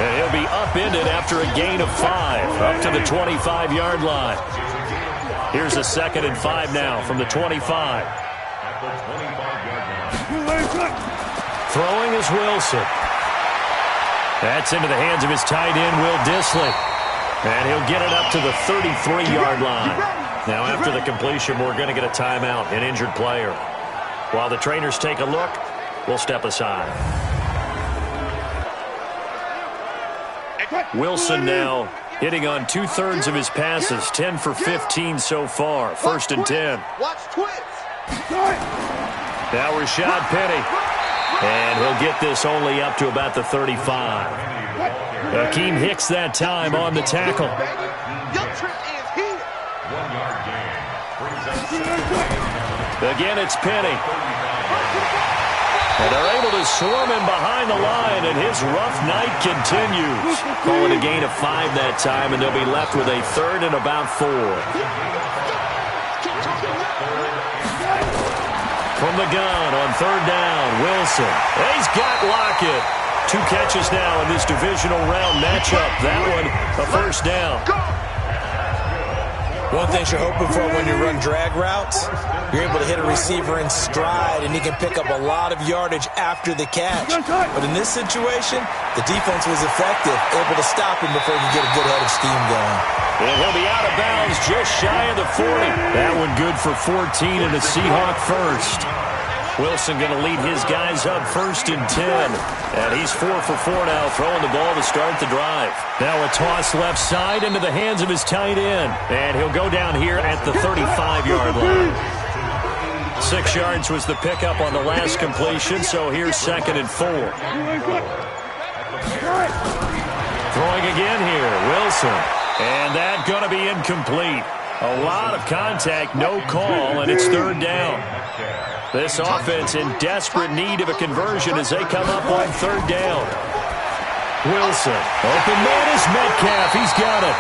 Speaker 6: And he'll be upended after a gain of 5, up to the 25-yard line. Here's a 2nd and 5 now from the 25. Throwing is Wilson. That's into the hands of his tight end, Will Dissly. And he'll get it up to the 33-yard line. Now after the completion, we're going to get a timeout, an injured player. While the trainers take a look, we'll step aside. Wilson now hitting on 2/3 of his passes, 10 for 15 so far. 1st and 10. Now Rashad Penny. And he'll get this only up to about the 35. Akeem Hicks that time on the tackle. Again, it's Penny. And they're able to swarm him behind the line, and his rough night continues. Calling a gain of 5 that time, and they'll be left with a 3rd and about 4. From the gun on 3rd down, Wilson. He's got Lockett. 2 catches now in this divisional round matchup. That one, a 1st down.
Speaker 3: One thing you're hoping for when you run drag routes, you're able to hit a receiver in stride, and he can pick up a lot of yardage after the catch. But in this situation, the defense was effective, able to stop him before you get a good head of steam going.
Speaker 2: And he'll be out of bounds just shy of the 40. That one good for 14 and a Seahawk first. Wilson going to lead his guys up 1st and 10. And he's 4 for 4 now, throwing the ball to start the drive. Now a toss left side into the hands of his tight end. And he'll go down here at the 35-yard line. 6 yards was the pickup on the last completion, so here's 2nd and 4. Throwing again here, Wilson. And that going to be incomplete. A lot of contact, no call, and it's 3rd down. This offense in desperate need of a conversion as they come up on 3rd down. Wilson, open man is Metcalf. He's got it.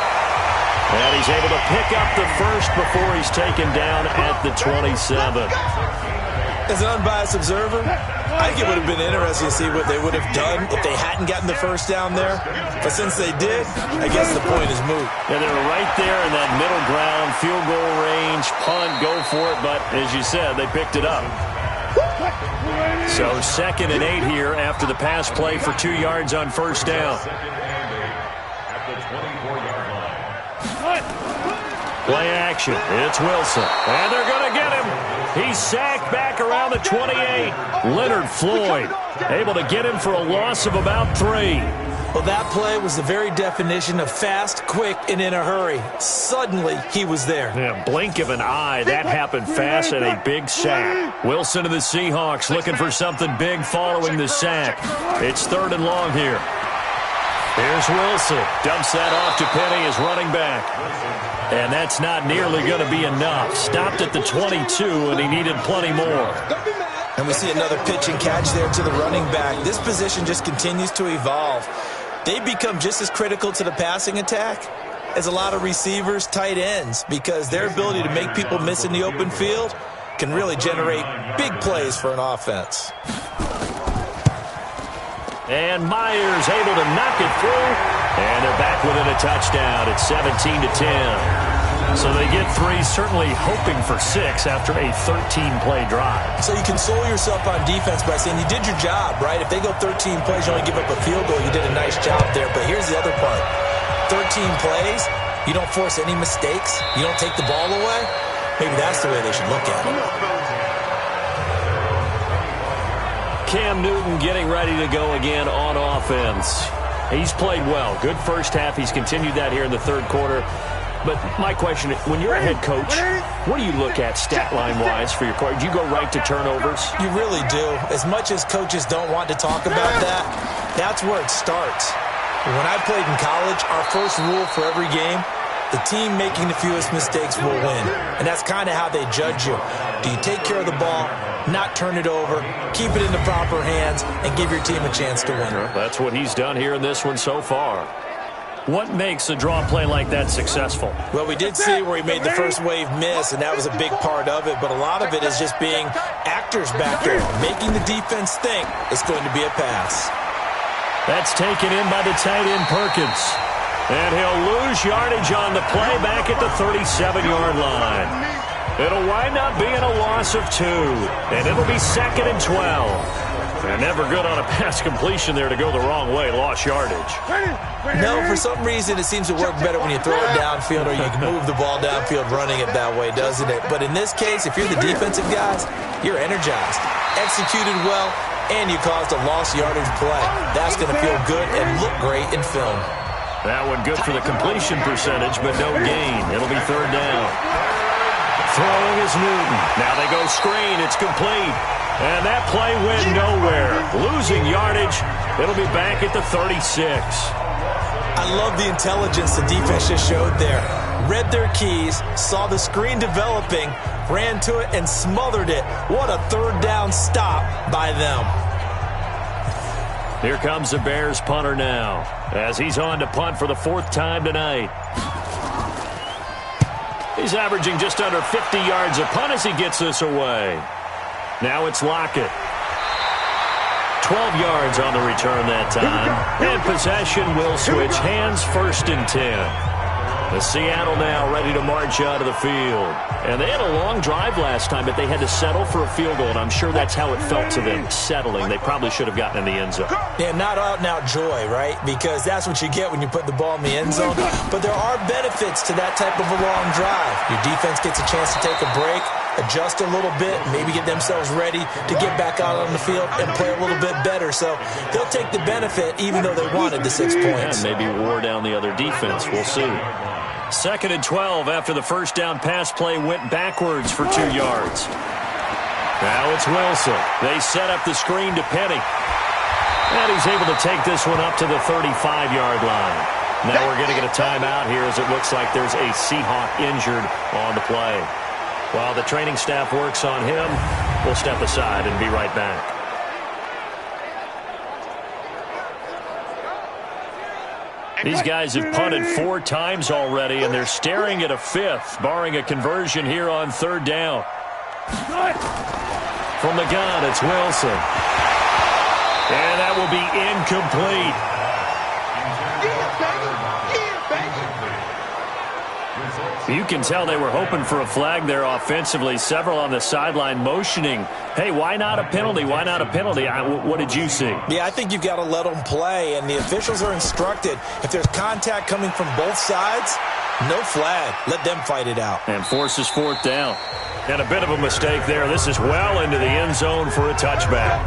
Speaker 2: And he's able to pick up the first before he's taken down at the 27.
Speaker 3: As an unbiased observer, I think it would have been interesting to see what they would have done if they hadn't gotten the first down there. But since they did, I guess the point is moot.
Speaker 2: Yeah, they were right there in that middle ground, field goal range, punt, go for it. But as you said, they picked it up. So 2nd and 8 here after the pass play for 2 yards on 1st down. Play action. It's Wilson. And they're going to get him. He's sacked back around the 28. Leonard Floyd able to get him for a loss of about 3.
Speaker 3: Well, that play was the very definition of fast, quick, and in a hurry. Suddenly, he was there.
Speaker 6: Yeah, blink of an eye. That happened fast and a big sack. Wilson of the Seahawks looking for something big following the sack. It's 3rd and long here. Here's Wilson. Dumps that off to Penny as running back. And that's not nearly going to be enough. Stopped at the 22, and he needed plenty more.
Speaker 3: And we see another pitch and catch there to the running back. This position just continues to evolve. They become just as critical to the passing attack as a lot of receivers, tight ends, because their ability to make people miss in the open field can really generate big plays for an offense.
Speaker 6: And Myers able to knock it through. And they're back within a touchdown. It's 17-10. So they get 3, certainly hoping for 6 after a 13-play drive.
Speaker 3: So you console yourself on defense by saying you did your job, right? If they go 13 plays, you only give up a field goal, you did a nice job there. But here's the other part. 13 plays, you don't force any mistakes, you don't take the ball away. Maybe that's the way they should look at it.
Speaker 6: Cam Newton getting ready to go again on offense. He's played well. Good first half. He's continued that here in the 3rd quarter. But my question, when you're a head coach, what do you look at stat line-wise for your coach? Do you go right to turnovers?
Speaker 3: You really do. As much as coaches don't want to talk about that, that's where it starts. When I played in college, our first rule for every game, the team making the fewest mistakes will win. And that's kind of how they judge you. Do you take care of the ball, not turn it over, keep it in the proper hands, and give your team a chance to win?
Speaker 6: That's what he's done here in this one so far. What makes a draw play like that successful?
Speaker 3: Well, we did see where he made the first wave miss, and that was a big part of it. But a lot of it is just being actors back there, making the defense think it's going to be a pass.
Speaker 6: That's taken in by the tight end Perkins. And he'll lose yardage on the play back at the 37-yard line. It'll wind up being a loss of 2, and it'll be 2nd and 12. And never good on a pass completion there to go the wrong way. Lost yardage.
Speaker 3: No, for some reason it seems to work better when you throw it downfield or you can move the ball downfield running it that way, doesn't it? But in this case, if you're the defensive guys, you're energized, executed well, and you caused a lost yardage play. That's going to feel good and look great in film.
Speaker 6: That one good for the completion percentage, but no gain. It'll be 3rd down. Throwing is Newton. Now they go screen. It's complete. And that play went nowhere. Losing yardage. It'll be back at the 36.
Speaker 3: I love the intelligence the defense just showed there. Read their keys, saw the screen developing, ran to it, and smothered it. What a 3rd down stop by them.
Speaker 6: Here comes the Bears punter now, as he's on to punt for the 4th time tonight. He's averaging just under 50 yards a punt as he gets this away. Now it's Lockett. 12 yards on the return that time. And possession will switch hands, 1st and 10. The Seattle now ready to march out of the field. And they had a long drive last time, but they had to settle for a field goal, and I'm sure that's how it felt to them, settling. They probably should have gotten in the end zone.
Speaker 3: Yeah, not out-and-out joy, right? Because that's what you get when you put the ball in the end zone. But there are benefits to that type of a long drive. Your defense gets a chance to take a break, adjust a little bit, maybe get themselves ready to get back out on the field and play a little bit better. So they'll take the benefit even though they wanted the 6 points.
Speaker 6: And maybe wore down the other defense. We'll see. 2nd and 12 after the first down pass play went backwards for 2 yards. Now it's Wilson. They set up the screen to Penny. And he's able to take this one up to the 35-yard line. Now we're going to get a timeout here as it looks like there's a Seahawk injured on the play. While the training staff works on him, we'll step aside and be right back. These guys have punted 4 times already, and they're staring at a 5th, barring a conversion here on 3rd down. From the gun, it's Wilson. And that will be incomplete. You can tell they were hoping for a flag there offensively. Several on the sideline motioning, hey, why not a penalty? Why not a penalty? What did you see?
Speaker 3: Yeah, I think you've got to let them play, and the officials are instructed. If there's contact coming from both sides, no flag. Let them fight it out.
Speaker 6: And forces 4th down. And a bit of a mistake there. This is well into the end zone for a touchback.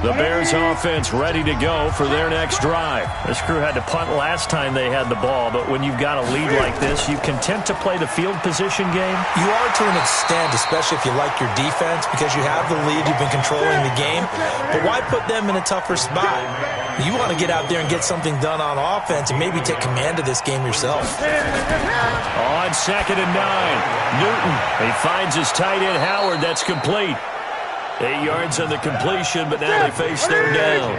Speaker 6: The Bears offense ready to go for their next drive. This crew had to punt last time they had the ball, but when you've got a lead like this, you content to play the field position game?
Speaker 3: You are to an extent, especially if you like your defense, because you have the lead, you've been controlling the game. But why put them in a tougher spot? You want to get out there and get something done on offense and maybe take command of this game yourself.
Speaker 6: On 2nd and 9, Newton. He finds his tight end, Howard. That's complete. 8 yards on the completion, but now they face third down.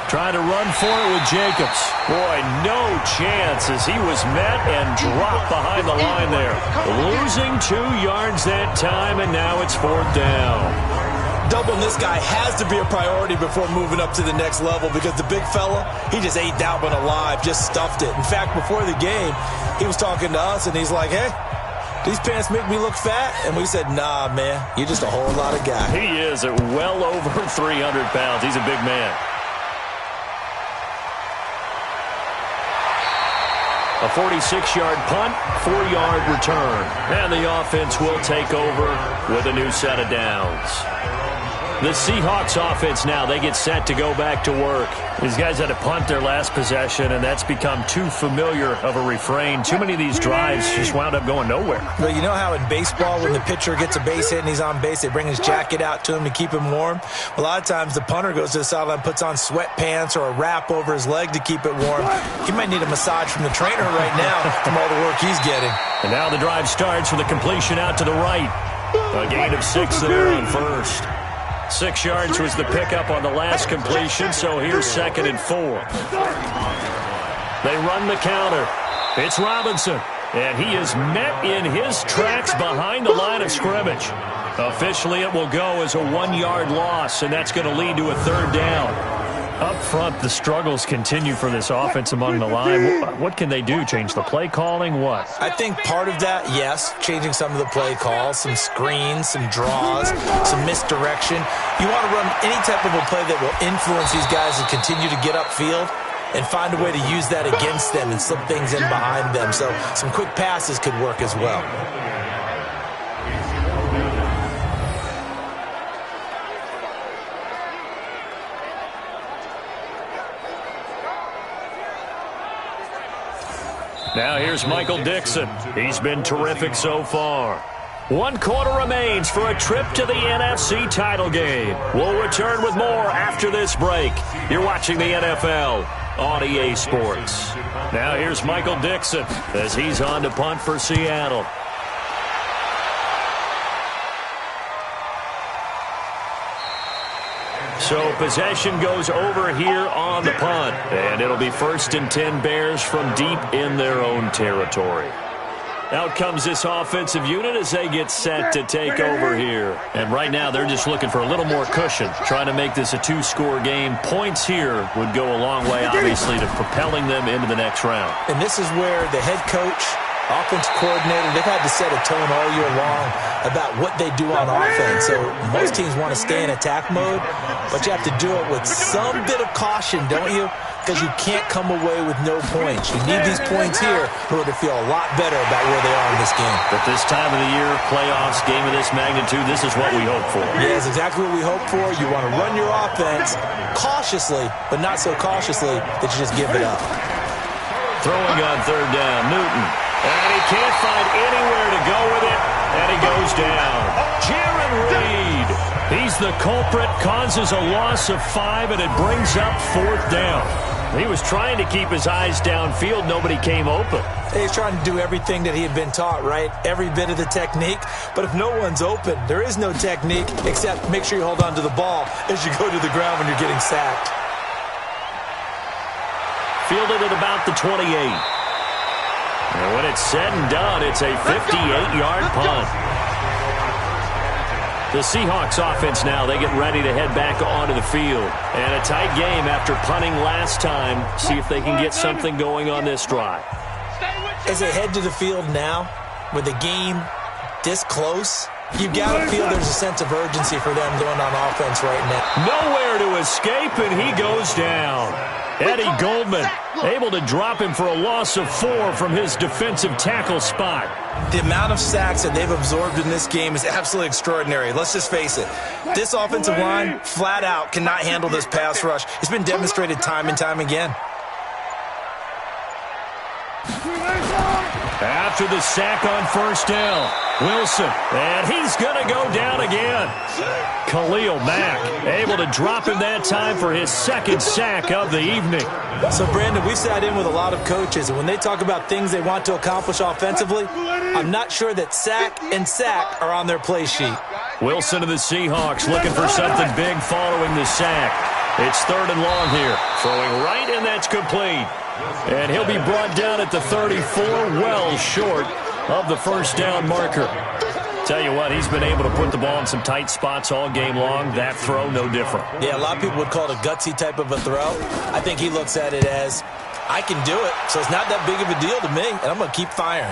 Speaker 6: Trying to run for it with Jacobs. Boy, no chance as he was met and dropped behind the line there. Losing 2 yards that time, and now it's 4th down.
Speaker 3: Doubling this guy has to be a priority before moving up to the next level because the big fella, he just ate that one alive, just stuffed it. In fact, before the game, he was talking to us, and he's like, hey, these pants make me look fat? And we said, nah, man, you're just a whole lot of guy.
Speaker 6: He is at well over 300 pounds. He's a big man. A 46-yard punt, 4-yard return. And the offense will take over with a new set of downs. The Seahawks offense now, they get set to go back to work. These guys had to punt their last possession, and that's become too familiar of a refrain. Too many of these drives just wound up going nowhere.
Speaker 3: Well, you know how in baseball when the pitcher gets a base hit and he's on base, they bring his jacket out to him to keep him warm? A lot of times the punter goes to the sideline, puts on sweatpants or a wrap over his leg to keep it warm. He might need a massage from the trainer right now from all the work he's getting.
Speaker 6: And now the drive starts with a completion out to the right. A gain of 6 there on first. 6 yards was the pickup on the last completion, so here's 2nd and 4. They run the counter. It's Robinson, and he is met in his tracks behind the line of scrimmage. Officially, it will go as a 1-yard loss, and that's going to lead to a 3rd down. Up front, the struggles continue for this offense among the line. What can they do? Change the play calling? What?
Speaker 3: I think part of that, yes, changing some of the play calls, some screens, some draws, some misdirection. You want to run any type of a play that will influence these guys to continue to get upfield and find a way to use that against them and slip things in behind them. So some quick passes could work as well.
Speaker 6: Now here's Michael Dixon. He's been terrific so far. 1 quarter remains for a trip to the NFC title game. We'll return with more after this break. You're watching the NFL on EA Sports. Now here's Michael Dixon as he's on to punt for Seattle. So possession goes over here on the punt, and it'll be 1st and 10 Bears from deep in their own territory. Out comes this offensive unit as they get set to take over here. And right now they're just looking for a little more cushion, trying to make this a 2-score game. Points here would go a long way, obviously, to propelling them into the next round.
Speaker 3: And this is where the head coach, offensive coordinator, they've had to set a tone all year long about what they do on offense. So most teams want to stay in attack mode, but you have to do it with some bit of caution, don't you? Because you can't come away with no points. You need these points here in order to feel a lot better about where they are in this game.
Speaker 6: But this time of the year, playoffs, game of this magnitude, this is what we hope for.
Speaker 3: Yeah, it's exactly what we hope for. You want to run your offense cautiously, but not so cautiously that you just give it up.
Speaker 6: Throwing on 3rd down, Newton. And he can't find anywhere to go with it, and he goes down. Jaron Reed, he's the culprit, causes a loss of 5, and it brings up 4th down. He was trying to keep his eyes downfield. Nobody came open.
Speaker 3: He's trying to do everything that he had been taught, right? Every bit of the technique. But if no one's open, there is no technique except make sure you hold on to the ball as you go to the ground when you're getting sacked.
Speaker 6: Fielded at about the 28. And when it's said and done, it's a 58-yard punt. The Seahawks offense now, they get ready to head back onto the field. And a tight game after punting last time. See if they can get something going on this drive.
Speaker 3: As they head to the field now, with the game this close, you've got to feel there's a sense of urgency for them going on offense right now.
Speaker 6: Nowhere to escape, and he goes down. Eddie Goldman able to drop him for a loss of 4 from his defensive tackle spot.
Speaker 3: The amount of sacks that they've absorbed in this game is absolutely extraordinary. Let's just face it. This offensive line, flat out, cannot handle this pass rush. It's been demonstrated time and time again.
Speaker 6: After the sack on first down, Wilson, and he's going to go down again. Khalil Mack able to drop him that time for his second sack of the evening.
Speaker 3: So, Brandon, we sat in with a lot of coaches, and when they talk about things they want to accomplish offensively, I'm not sure that sack and sack are on their play sheet.
Speaker 6: Wilson of the Seahawks looking for something big following the sack. It's 3rd and long here. Throwing right, and that's complete. And he'll be brought down at the 34, well short of the first down marker. Tell you what, he's been able to put the ball in some tight spots all game long. That throw, no different.
Speaker 3: Yeah, a lot of people would call it a gutsy type of a throw. I think he looks at it as, I can do it, so it's not that big of a deal to me, and I'm going to keep firing.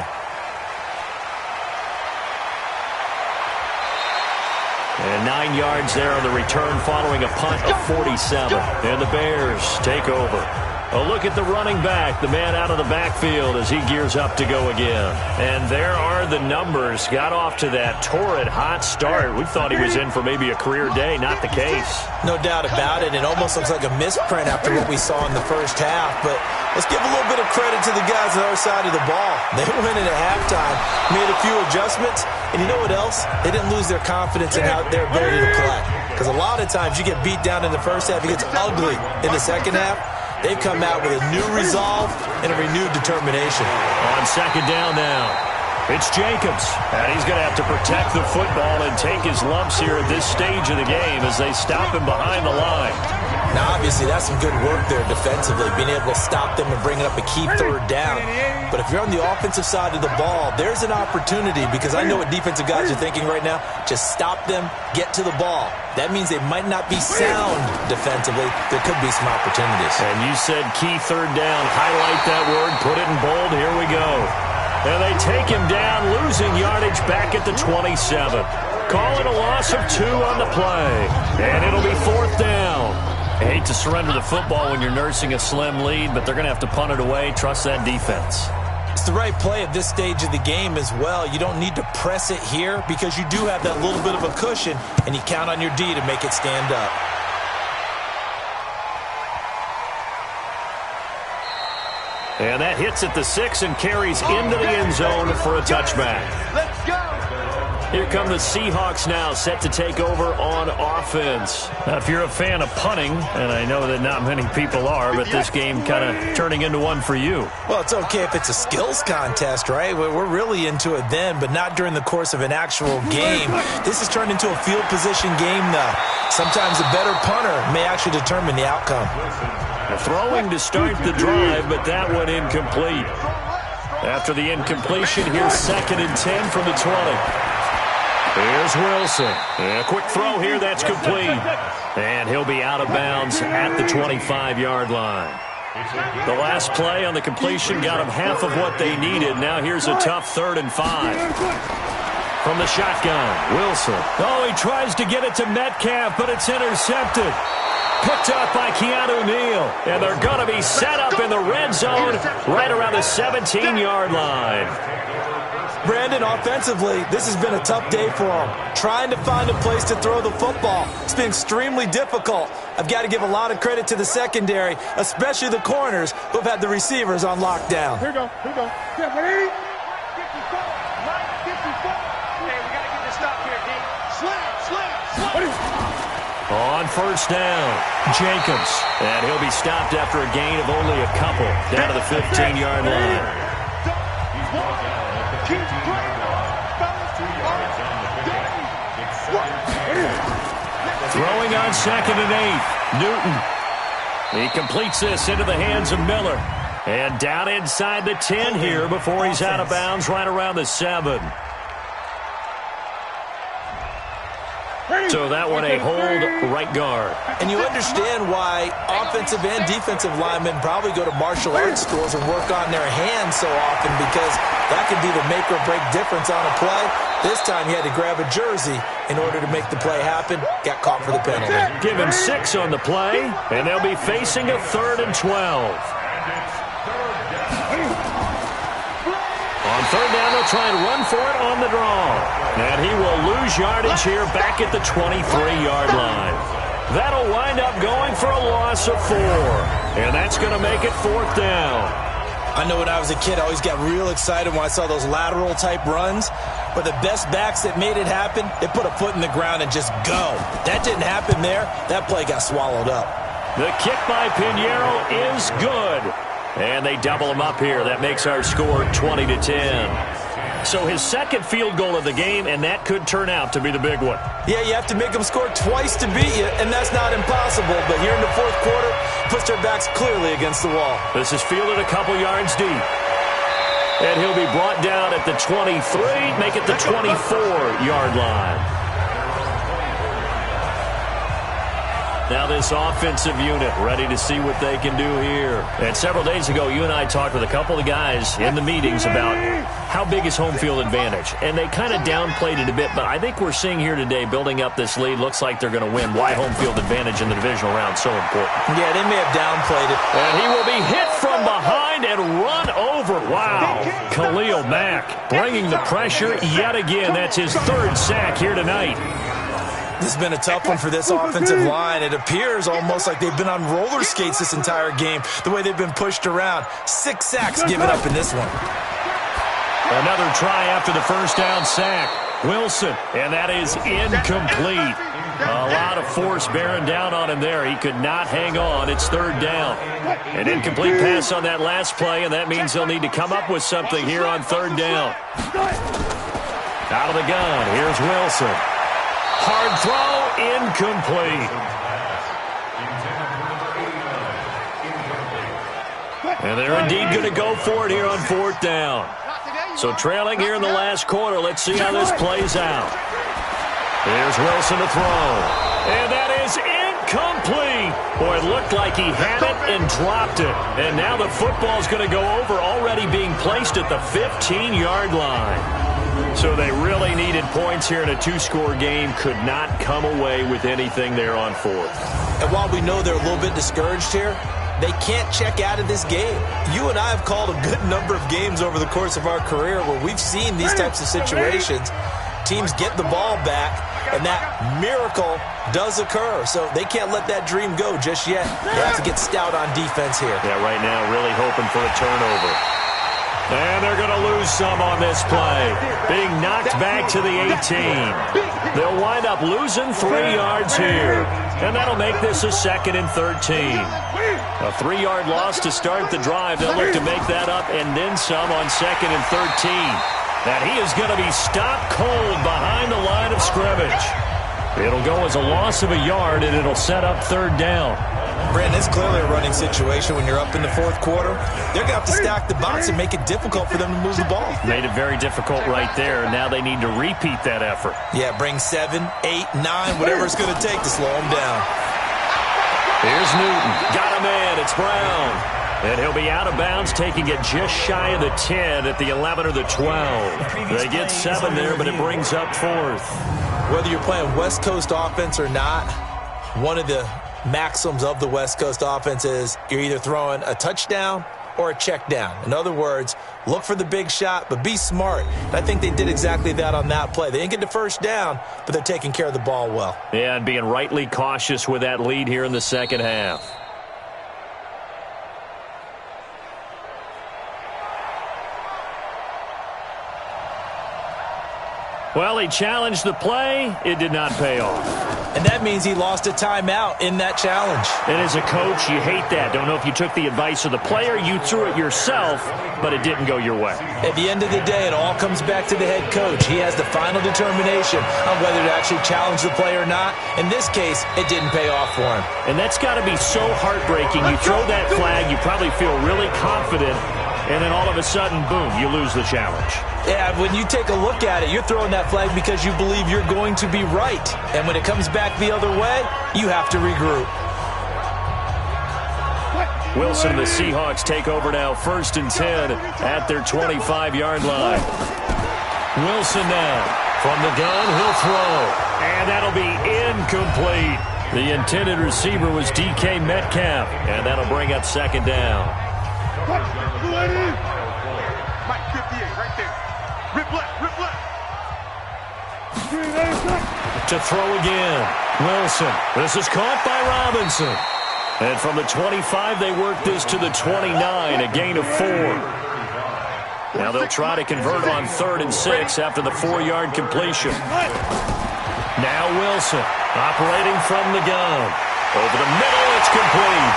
Speaker 6: And 9 yards there on the return following a punt of 47. And the Bears take over. A look at the running back, the man out of the backfield as he gears up to go again. And there are the numbers. Got off to that torrid hot start. We thought he was in for maybe a career day. Not the case.
Speaker 3: No doubt about it. It almost looks like a misprint after what we saw in the first half. But let's give a little bit of credit to the guys on the other side of the ball. They went in at halftime, made a few adjustments, and you know what else? They didn't lose their confidence in their ability to play. Because a lot of times you get beat down in the first half, it gets ugly in the second half. They've come out with a new resolve and a renewed determination.
Speaker 6: On second down now, it's Jacobs. And he's going to have to protect the football and take his lumps here at this stage of the game as they stop him behind the line.
Speaker 3: Now, obviously, that's some good work there defensively, being able to stop them and bring up a key 3rd down. But if you're on the offensive side of the ball, there's an opportunity, because I know what defensive guys are thinking right now. Just stop them, get to the ball. That means they might not be sound defensively. There could be some opportunities.
Speaker 6: And you said key 3rd down. Highlight that word, put it in bold. Here we go. And they take him down, losing yardage back at the 27. Call it a loss of 2 on the play. And it'll be 4th down. I hate to surrender the football when you're nursing a slim lead, but they're going to have to punt it away. Trust that defense.
Speaker 3: It's the right play at this stage of the game as well. You don't need to press it here because you do have that little bit of a cushion, and you count on your D to make it stand up.
Speaker 6: And that hits at the 6 and carries into the end zone for a touchback.
Speaker 7: Let's go.
Speaker 6: Here come the Seahawks now, set to take over on offense. Now, if you're a fan of punting, and I know that not many people are, but this game kind of turning into one for you.
Speaker 3: Well, it's okay if it's a skills contest, right? We're really into it then, but not during the course of an actual game. This has turned into a field position game, though. Sometimes a better punter may actually determine the outcome.
Speaker 6: Throwing to start the drive, but that one incomplete. After the incompletion, here's 2nd and 10 from the 20. Here's Wilson. A quick throw here, that's complete. And he'll be out of bounds at the 25-yard line. The last play on the completion got them half of what they needed. Now here's a tough 3rd and 5. From the shotgun, Wilson. Oh, he tries to get it to Metcalf, but it's intercepted. Picked up by Keanu Neal. And they're going to be set up in the red zone right around the 17-yard line.
Speaker 3: Brandon, offensively, this has been a tough day for them. Trying to find a place to throw the football. It's been extremely difficult. I've got to give a lot of credit to the secondary, especially the corners who have had the receivers on lockdown.
Speaker 7: Here we go. Get ready. 54. Hey, we got to get this stop here, D. Slam.
Speaker 6: On first down, Jacobs. And he'll be stopped after a gain of only a couple down to the 15-yard line. Throwing on 2nd and 8, Newton. He completes this into the hands of Miller. And down inside the 10 here before he's out of bounds right around the 7. So that one a hold right guard.
Speaker 3: And you understand why offensive and defensive linemen probably go to martial arts schools and work on their hands so often, because that can be the make or break difference on a play. This time he had to grab a jersey in order to make the play happen. Got caught for the penalty.
Speaker 6: Give him 6 on the play, and they'll be facing a 3rd and 12. On 3rd down, they'll try and run for it on the draw. And he will lose yardage here back at the 23-yard line. That'll wind up going for a loss of 4. And that's going to make it 4th down.
Speaker 3: I know when I was a kid, I always got real excited when I saw those lateral-type runs. But the best backs that made it happen, they put a foot in the ground and just go. That didn't happen there. That play got swallowed up.
Speaker 6: The kick by Pinheiro is good. And they double him up here. That makes our score 20-10. So his second field goal of the game, and that could turn out to be the big one.
Speaker 3: Yeah, you have to make them score twice to beat you, and that's not impossible. But here in the 4th quarter, puts their backs clearly against the wall.
Speaker 6: This is fielded a couple yards deep. And he'll be brought down at the 23, make it the 24-yard line. Now this offensive unit ready to see what they can do here. And several days ago, you and I talked with a couple of guys in the meetings about how big is home field advantage. And they kind of downplayed it a bit, but I think we're seeing here today, building up this lead, looks like they're going to win. Why home field advantage in the divisional round so important?
Speaker 3: Yeah, they may have downplayed it.
Speaker 6: And he will be hit from behind and run over. Wow. Khalil Mack bringing the pressure yet again. That's his 3rd sack here tonight.
Speaker 3: This has been a tough one for this offensive line. It appears almost like they've been on roller skates this entire game, the way they've been pushed around. 6 sacks given up in this one.
Speaker 6: Another try after the first down sack. Wilson, and that is incomplete. A lot of force bearing down on him there. He could not hang on. It's 3rd down. An incomplete pass on that last play, and that means they'll need to come up with something here on 3rd down. Out of the gun, here's Wilson. Hard throw, incomplete. And they're indeed going to go for it here on 4th down. So trailing here in the last quarter, let's see how this plays out. Here's Wilson to throw. And that is incomplete. Boy, it looked like he had it and dropped it. And now the football's going to go over, already being placed at the 15-yard line. So they really needed points here in a 2-score game. Could not come away with anything there on 4th.
Speaker 3: And while we know they're a little bit discouraged here, they can't check out of this game. You and I have called a good number of games over the course of our career where we've seen these types of situations. Teams get the ball back, and that miracle does occur. So they can't let that dream go just yet. They have to get stout on defense here.
Speaker 6: Yeah, right now really hoping for a turnover. And they're going to lose some on this play. Being knocked back to the 18. They'll wind up losing 3 yards here. And that'll make this a 2nd and 13. A 3-yard loss to start the drive. They'll look to make that up and then some on 2nd and 13. And he is going to be stopped cold behind the line of scrimmage. It'll go as a loss of a yard, and it'll set up 3rd down.
Speaker 3: Brandon, it's clearly a running situation when you're up in the 4th quarter. They're going to have to stack the box and make it difficult for them to move the ball.
Speaker 6: Made it very difficult right there. Now they need to repeat that effort.
Speaker 3: Yeah, bring 7, 8, 9, whatever it's going to take to slow them down.
Speaker 6: Here's Newton. Got a man. It's Brown. And he'll be out of bounds, taking it just shy of the 10 at the 11 or the 12. They get 7 there, but it brings up 4th.
Speaker 3: Whether you're playing West Coast offense or not, one of the maxims of the West Coast offense is you're either throwing a touchdown or a check down. In other words, look for the big shot, but be smart. And I think they did exactly that on that play. They didn't get the first down, but they're taking care of the ball well.
Speaker 6: Yeah, and being rightly cautious with that lead here in the 2nd half. Well, he challenged the play. It did not pay off.
Speaker 3: And that means he lost a timeout in that challenge.
Speaker 6: And as a coach, you hate that. Don't know if you took the advice of the player, you threw it yourself, but it didn't go your way.
Speaker 3: At the end of the day, it all comes back to the head coach. He has the final determination on whether to actually challenge the play or not. In this case, it didn't pay off for him.
Speaker 6: And that's got to be so heartbreaking. You throw that flag, you probably feel really confident, and then all of a sudden, boom, you lose the challenge.
Speaker 3: Yeah, when you take a look at it, you're throwing that flag because you believe you're going to be right. And when it comes back the other way, you have to regroup.
Speaker 6: Wilson and the Seahawks take over now, 1st and 10 at their 25-yard line. Wilson now from the gun, he'll throw, and that'll be incomplete. The intended receiver was DK Metcalf, and that'll bring up 2nd down.
Speaker 7: Mike 58 right there. Rip left, rip left.
Speaker 6: To throw again, Wilson. This is caught by Robinson. And from the 25, they work this to the 29, a gain of 4. Now they'll try to convert on 3rd and 6 after the 4-yard completion. Now Wilson operating from the gun. Over the middle, it's complete.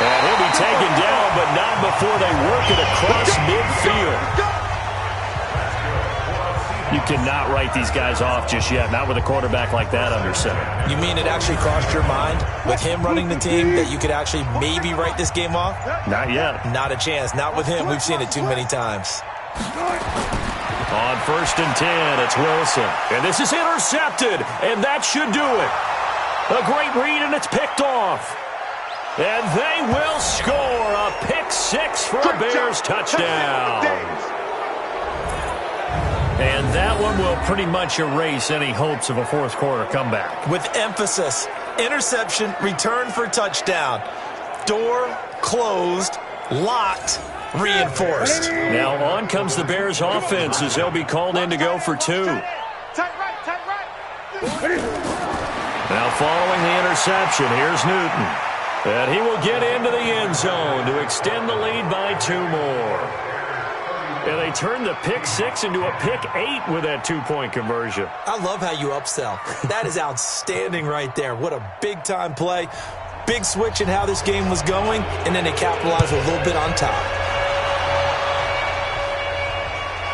Speaker 6: And he'll be taken down, but not before they work it across midfield. You cannot write these guys off just yet, not with a quarterback like that under center.
Speaker 3: You mean it actually crossed your mind with him running the team that you could actually maybe write this game off?
Speaker 6: Not yet.
Speaker 3: Not a chance. Not with him. We've seen it too many times.
Speaker 6: On 1st and 10, it's Wilson. And this is intercepted, and that should do it. A great read, and it's picked off. And they will score a pick-6 for a Bears touchdown. And that one will pretty much erase any hopes of a 4th quarter comeback.
Speaker 3: With emphasis, interception, return for touchdown. Door closed, locked, reinforced.
Speaker 6: Now on comes the Bears offense as they'll be called in to go for 2.
Speaker 7: Tight right, tight right.
Speaker 6: Now following the interception, here's Newton. And he will get into the end zone to extend the lead by 2 more. And they turn the pick-6 into a pick-8 with that 2-point conversion.
Speaker 3: I love how you upsell. That is outstanding right there. What a big-time play. Big switch in how this game was going, and then they capitalized a little bit on top.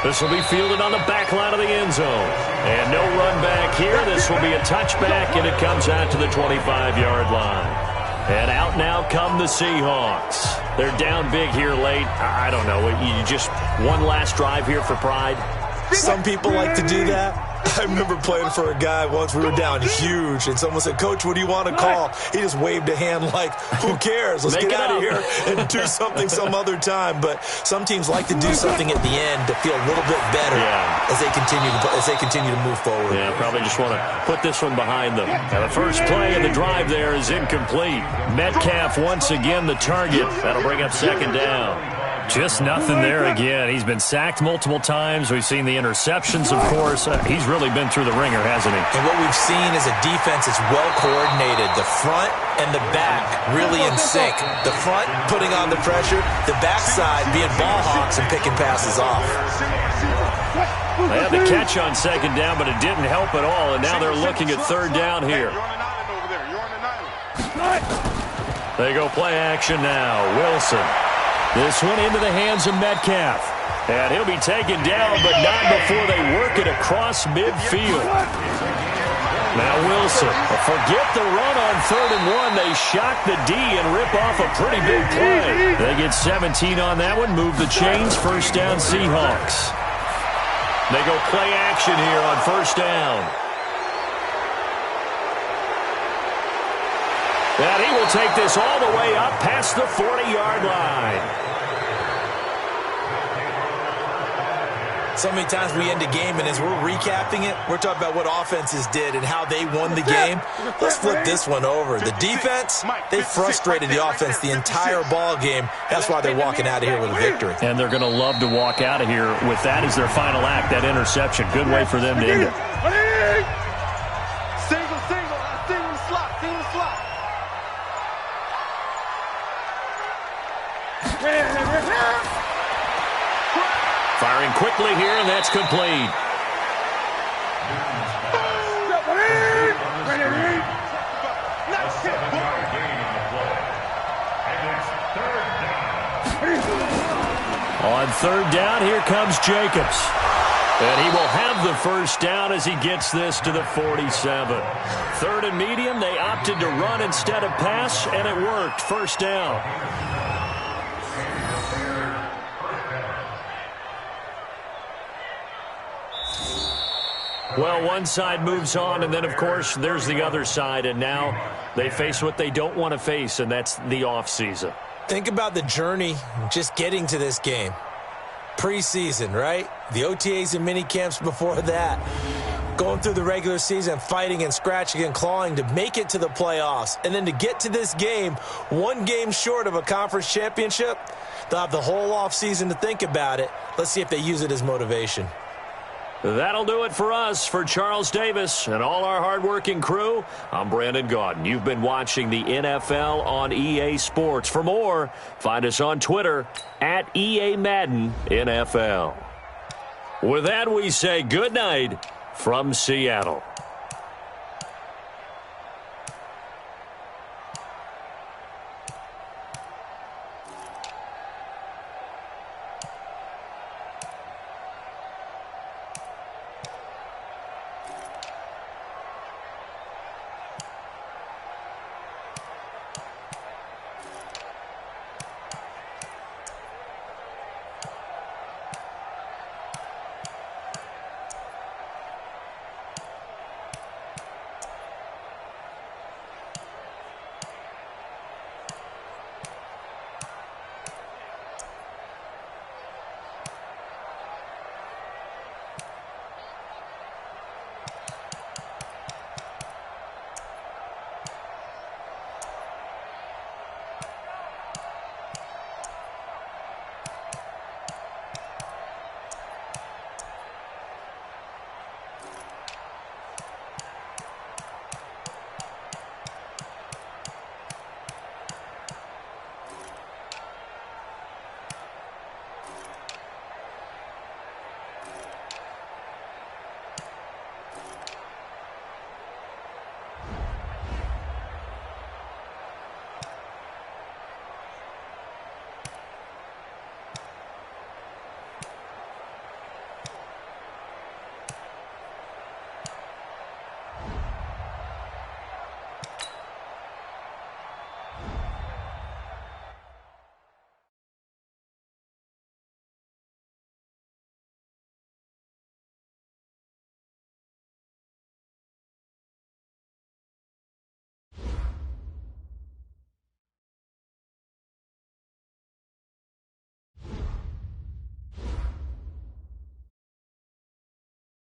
Speaker 6: This will be fielded on the back line of the end zone. And no run back here. This will be a touchback, and it comes out to the 25-yard line. And out now come the Seahawks. They're down big here late. I don't know. You just one last drive here for pride?
Speaker 3: Some people like to do that. I remember playing for a guy once. We were down huge, and someone said, "Coach, what do you want to call?" He just waved a hand like, who cares? Let's get out of here and do something some other time. But some teams like to do something at the end to feel a little bit better as they continue to move forward.
Speaker 6: Yeah, probably just want to put this one behind them. Now the first play of the drive there is incomplete. Metcalf once again the target. That'll bring up 2nd down. Just nothing there again. He's been sacked multiple times. We've seen the interceptions, of course. He's really been through the ringer, hasn't he?
Speaker 3: And what we've seen is a defense that's well coordinated. The front and the back really in sync. The front putting on the pressure, the backside being ball hawks and picking passes off.
Speaker 6: They had the catch on 2nd down, but it didn't help at all, and now they're looking at 3rd down here. They go play action now. Wilson. This one into the hands of Metcalf. And he'll be taken down, but not before they work it across midfield. Now Wilson. Forget the run on 3rd and 1. They shock the D and rip off a pretty big play. They get 17 on that one. Move the chains. 1st down Seahawks. They go play action here on 1st down. And he will take this all the way up past the 40-yard line.
Speaker 3: So many times we end a game, and as we're recapping it, we're talking about what offenses did and how they won the game. Let's flip this one over. The defense, they frustrated the offense the entire ball game. That's why they're walking out of here with a victory.
Speaker 6: And they're going to love to walk out of here with that as their final act, that interception. Good way for them to end it.
Speaker 7: Single, slot.
Speaker 6: Firing quickly here, and that's complete. On 3rd down, here comes Jacobs. And he will have the 1st down as he gets this to the 47. 3rd and medium, they opted to run instead of pass, and it worked. 1st down. Well, one side moves on, and then, of course, there's the other side, and now they face what they don't want to face, and that's the offseason.
Speaker 3: Think about the journey just getting to this game. Preseason, right? The OTAs and mini camps before that. Going through the regular season, fighting and scratching and clawing to make it to the playoffs. And then to get to this game, one game short of a conference championship, they'll have the whole offseason to think about it. Let's see if they use it as motivation.
Speaker 6: That'll do it for us. For Charles Davis and all our hardworking crew, I'm Brandon Gaudin. You've been watching the NFL on EA Sports. For more, find us on Twitter at EA Madden NFL. With that, we say good night from Seattle.